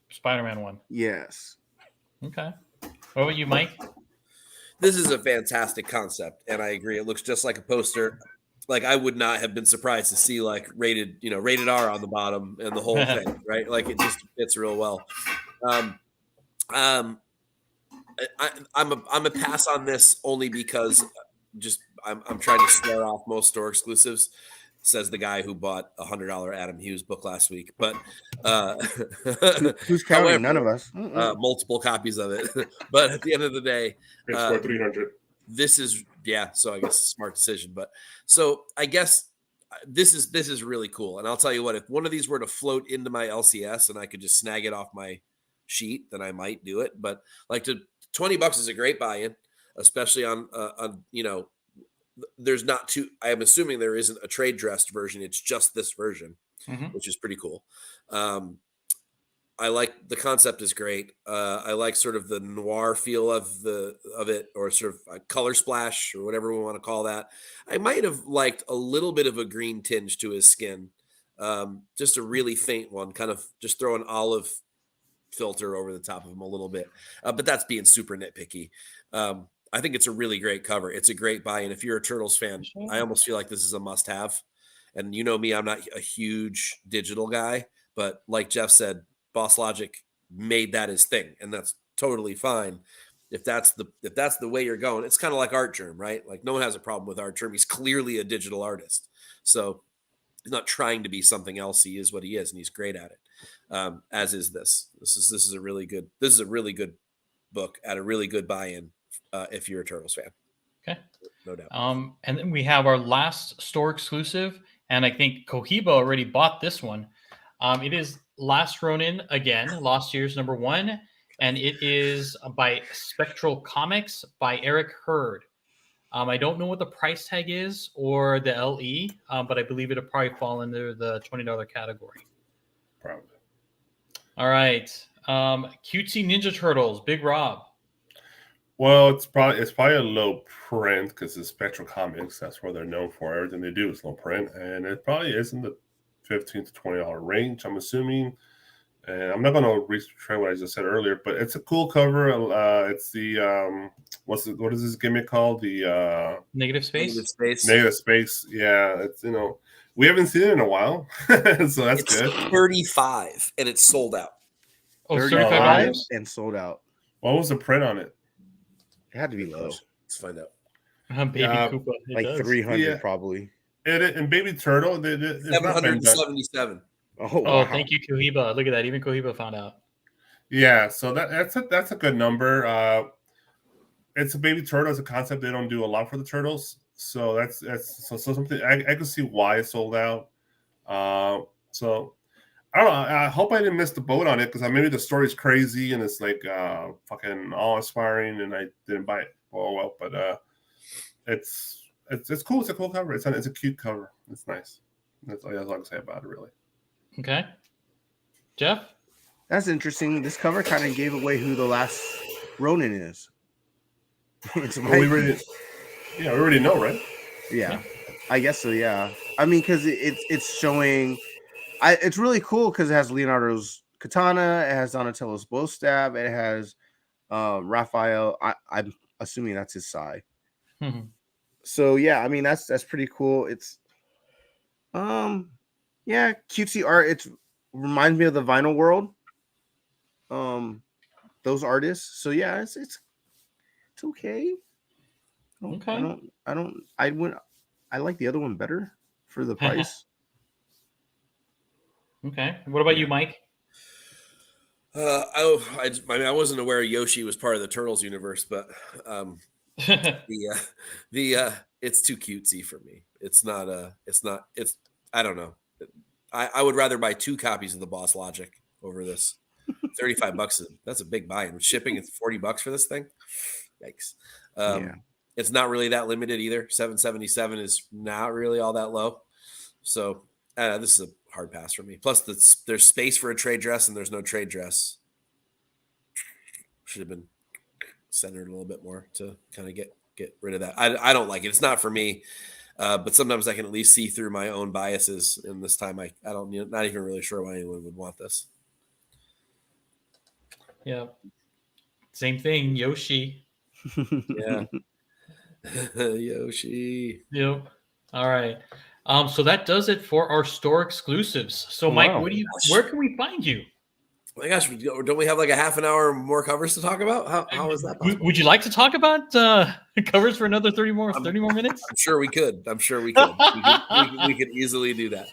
Spider-Man one. Yes. Okay. What about you, Mike? This is a fantastic concept, and I agree. It looks just like a poster. Like, I would not have been surprised to see like rated R on the bottom and the whole thing, right? Like, it just fits real well. I'm a pass on this only because I'm trying to swear off most store exclusives. Says the guy who bought a $100 Adam Hughes book last week. But who's counting? however, None of us. multiple copies of it. But at the end of the day, It's for 300. this is so I guess a smart decision. But so I guess this is really cool. And I'll tell you what, if one of these were to float into my LCS and I could just snag it off my sheet, then I might do it. But like, $20 is a great buy-in, especially on there's not too. I am assuming there isn't a trade dressed version. It's just this version, which is pretty cool. I like the concept is great. I like sort of the noir feel of it, or sort of a color splash, or whatever we want to call that. I might have liked a little bit of a green tinge to his skin, just a really faint one, kind of just throw an olive filter over the top of him a little bit. But that's being super nitpicky. I think it's a really great cover. It's a great buy-in. If you're a Turtles fan, I almost feel like this is a must-have. And you know me, I'm not a huge digital guy, but like Jeff said, Boss Logic made that his thing, and that's totally fine. If that's the way you're going, it's kind of like Art Germ, right? Like, no one has a problem with Art Germ. He's clearly a digital artist, so he's not trying to be something else. He is what he is, and he's great at it. As is this. This is a really good book at a really good buy-in. If you're a Turtles fan. Okay. No doubt. And then we have our last store exclusive, and I think Cohiba already bought this one. It is Last Ronin again, last year's #1, and it is by Spectral Comics by Eric Hurd. I don't know what the price tag is or the LE, but I believe it'll probably fall under the $20 category. Probably. All right. Cutesy Ninja Turtles, Big Rob. Well, it's probably a low print because it's Spectral Comics. That's what they're known for. Everything they do is low print, and it probably is in the $15 to $20 range, I'm assuming. And I'm not going to retry what I just said earlier, but it's a cool cover. It's the what is this gimmick called? The Negative Space. Negative Space. Yeah, it's we haven't seen it in a while, so that's good. $35 and it's sold out. Oh, $35 and sold out. What was the print on it? It had to be low. Let's find out. Baby Koopa. Like 300 probably. And Baby Turtle, 777. Oh, wow. Oh, thank you, Cohiba. Look at that. Even Cohiba found out. Yeah, so that's a good number. It's a Baby Turtle as a concept. They don't do a lot for the Turtles, so that's something I can see why it sold out. So I don't know. I hope I didn't miss the boat on it, because maybe the story's crazy and it's like fucking awe-inspiring, and I didn't buy it. Oh well, but it's cool. It's a cool cover. It's a cute cover. It's nice. That's all I can say about it, really. Okay, Jeff. That's interesting. This cover kind of gave away who the last Ronin is. We already know, right? Yeah, I guess so. Yeah, I mean, because it's showing. It's really cool because it has Leonardo's katana, it has Donatello's bow stab, it has Raphael. I'm assuming that's his sai. Mm-hmm. So yeah, I mean that's pretty cool. It's yeah, cutesy art. It reminds me of the Vinyl World. Those artists. So yeah, it's okay. Okay. I like the other one better for the price. Okay. What about you, Mike? I wasn't aware Yoshi was part of the Turtles universe, but It's too cutesy for me. It's I don't know. I would rather buy 2 copies of the Boss Logic over this. $35. That's a big buy. And shipping, it's $40 for this thing. Yikes. Yeah. It's not really that limited either. 777 is not really all that low. So this is a hard pass for me. Plus, there's space for a trade dress, and there's no trade dress. Should have been centered a little bit more to kind of get rid of that. I don't like it. It's not for me. But sometimes I can at least see through my own biases. And this time I don't, not even really sure why anyone would want this. Yeah. Same thing, Yoshi. Yeah. Yoshi. Yep. All right. So that does it for our store exclusives. So Mike, Wow. where can we find you? Oh my gosh, don't we have like a half an hour more covers to talk about? How is that possible? Would you like to talk about covers for another 30 more minutes? I'm sure we could. We could easily do that.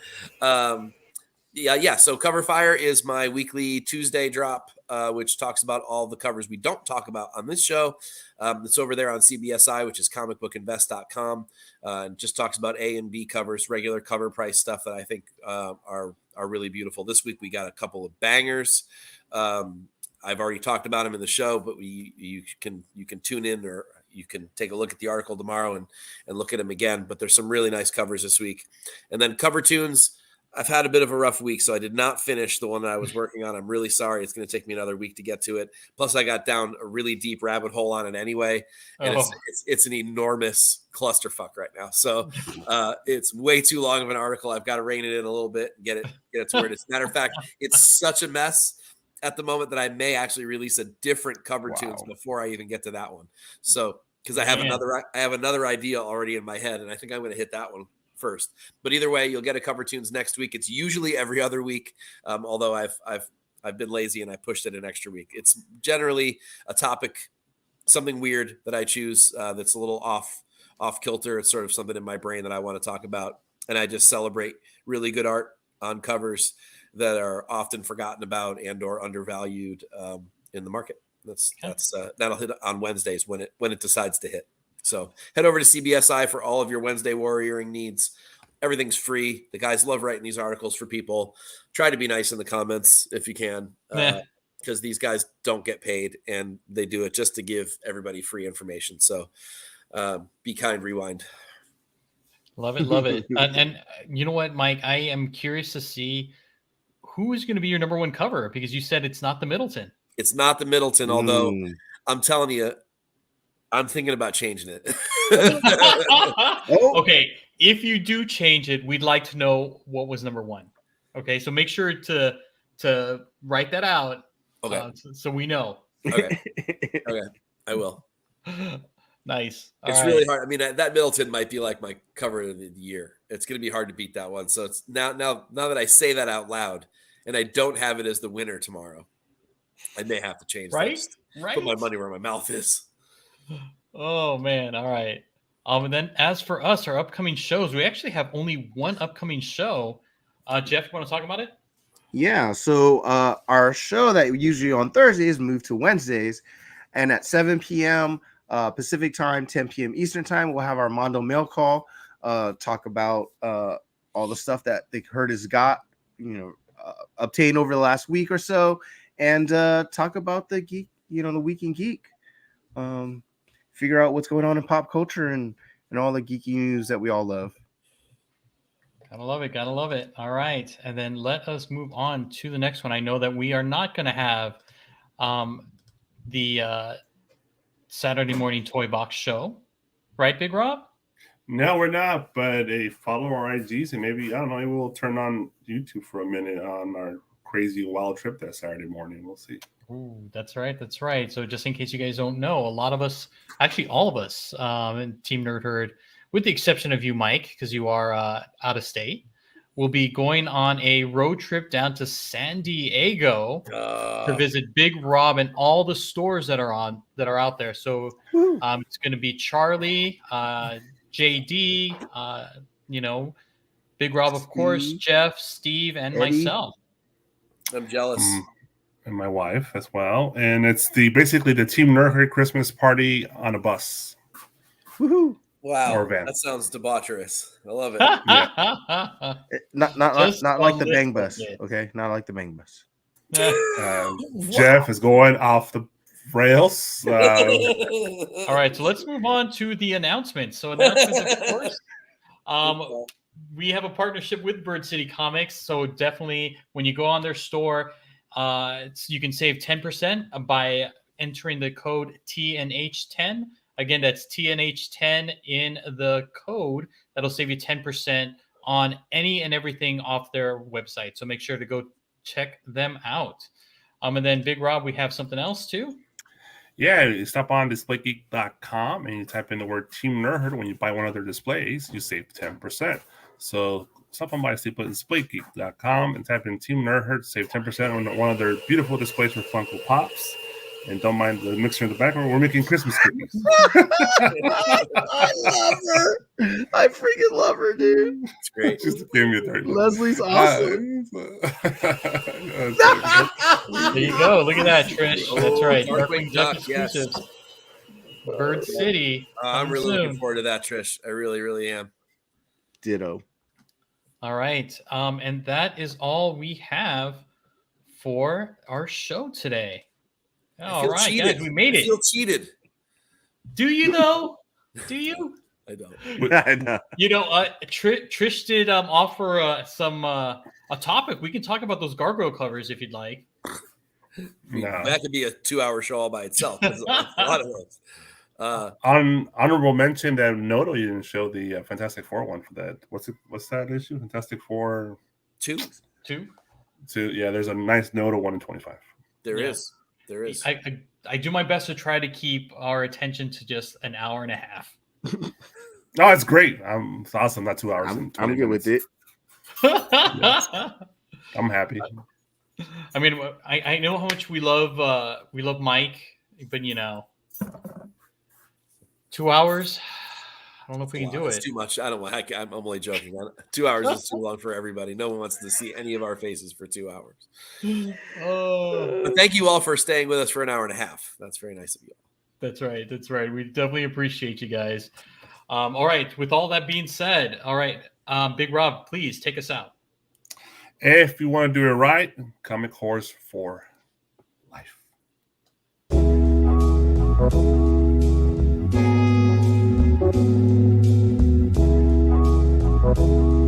Yeah. So Cover Fire is my weekly Tuesday drop, which talks about all the covers we don't talk about on this show. It's over there on CBSI, which is comicbookinvest.com, and just talks about A and B covers, regular cover price stuff that I think are really beautiful. This week we got a couple of bangers. I've already talked about them in the show, but you can tune in, or you can take a look at the article tomorrow and look at them again. But there's some really nice covers this week. And then Cover Tunes, I've had a bit of a rough week, so I did not finish the one that I was working on. I'm really sorry. It's going to take me another week to get to it. Plus, I got down a really deep rabbit hole on it anyway, and it's an enormous clusterfuck right now. So it's way too long of an article. I've got to rein it in a little bit and get it to where it is. Matter of fact, it's such a mess at the moment that I may actually release a different Cover Tunes before I even get to that one. So because I have another idea already in my head, and I think I'm going to hit that one first. But either way, you'll get a Cover Tunes next week. It's usually every other week, although I've been lazy and I pushed it an extra week. It's generally a topic, something weird that I choose that's a little off kilter. It's sort of something in my brain that I want to talk about, and I just celebrate really good art on covers that are often forgotten about and or undervalued in the market. That'll hit on Wednesdays when it decides to hit. So head over to CBSI for all of your Wednesday warrioring needs. Everything's free. The guys love writing these articles for people. Try to be nice in the comments if you can, because these guys don't get paid and they do it just to give everybody free information. So be kind, rewind. Love it. And you know what, Mike? I am curious to see who is going to be your number one cover, because you said it's not the Middleton. It's not the Middleton, although I'm telling you, I'm thinking about changing it. Okay, if you do change it, we'd like to know what was number one. Okay, so make sure to write that out. Okay, so we know. Okay, I will. Nice. It's really hard. I mean, that Middleton might be like my cover of the year. It's going to be hard to beat that one. So it's now that I say that out loud, and I don't have it as the winner tomorrow, I may have to change. Right. Put my money where my mouth is. Oh man! All right. And then as for us, our upcoming shows, we actually have only one upcoming show. Jeff, you want to talk about it? Yeah. So our show that usually on Thursdays moved to Wednesdays, and at 7 p.m. Pacific time, 10 p.m. Eastern time, we'll have our Mondo Mail Call. Talk about all the stuff that the herd has got, obtained over the last week or so, and talk about the geek, the Week in Geek. Figure out what's going on in pop culture and all the geeky news that we all love. Gotta love it. All right. And then let us move on to the next one. I know that we are not going to have the Saturday morning toy box show, right, Big Rob? No, we're not, but follow our IGs and maybe we'll turn on YouTube for a minute on our crazy wild trip that Saturday morning. We'll see. Ooh, that's right. So just in case you guys don't know, a lot of us, actually all of us in Team Nerd Herd, with the exception of you, Mike, because you are out of state, will be going on a road trip down to San Diego to visit Big Rob and all the stores that are out there. So it's going to be Charlie, JD, Big Rob, of course, Jeff, Steve, and Eddie. Myself. I'm jealous. And my wife as well. And it's basically the Team Nerd Herd Christmas party on a bus. Woohoo! Wow, Or Van. that sounds debaucherous. I love it. Not Just like the a bang little bus. bit. Okay, not like the bang bus. Jeff is going off the rails. All right, so let's move on to the announcements. So announcements, of course. We have a partnership with Bird City Comics, so definitely when you go on their store, you can save 10% by entering the code TNH10. Again, that's TNH10 in the code. That'll save you 10% on any and everything off their website. So make sure to go check them out. And then Big Rob, we have something else too. Yeah, you stop on displaygeek.com and you type in the word Team Nerd. When you buy one of their displays, you save 10%. So stop on by displaygeek.com and type in Team Nerd, save 10% on one of their beautiful displays for Funko Pops. And don't mind the mixer in the background. We're making Christmas cookies. I love her. I freaking love her, dude. It's great. Just give me a dirty look. Leslie's awesome. There you go. Look at that, Trish. That's right. Darkwing Duck, yes. Exclusives. Bird City. I'm coming really looking soon. forward to that, Trish. I really, really am. Ditto. All right. And that is all we have for our show today. I All feel right, cheated. guys, we made I it. feel cheated. Do you though? Do you? I don't. I know. You know, Trish did offer a topic. We can talk about those gargoyle covers if you'd like. No. That could be a 2-hour show all by itself. There's a lot of those. Honorable mention that Noto you didn't show the Fantastic Four one for that. What's that issue? Fantastic Four 2. Yeah, there's a nice Noto 1 in 25. There Yeah. is. There is. I do my best to try to keep our attention to just an hour and a half. Oh, it's great. It's awesome. Not 2 hours. I'm good with it. I'm happy. I mean, I know how much we love Mike, but 2 hours. I don't know if we can do That's it. too much. I don't want. I'm only joking. 2 hours is too long for everybody. No one wants to see any of our faces for 2 hours. Oh, But thank you all for staying with us for an hour and a half. That's very nice of you. that's right. That's right. We definitely appreciate you guys. All right. With all that being said, all right, Big Rob, please take us out. If you want to do it right, Comic Horse for life. Thank you.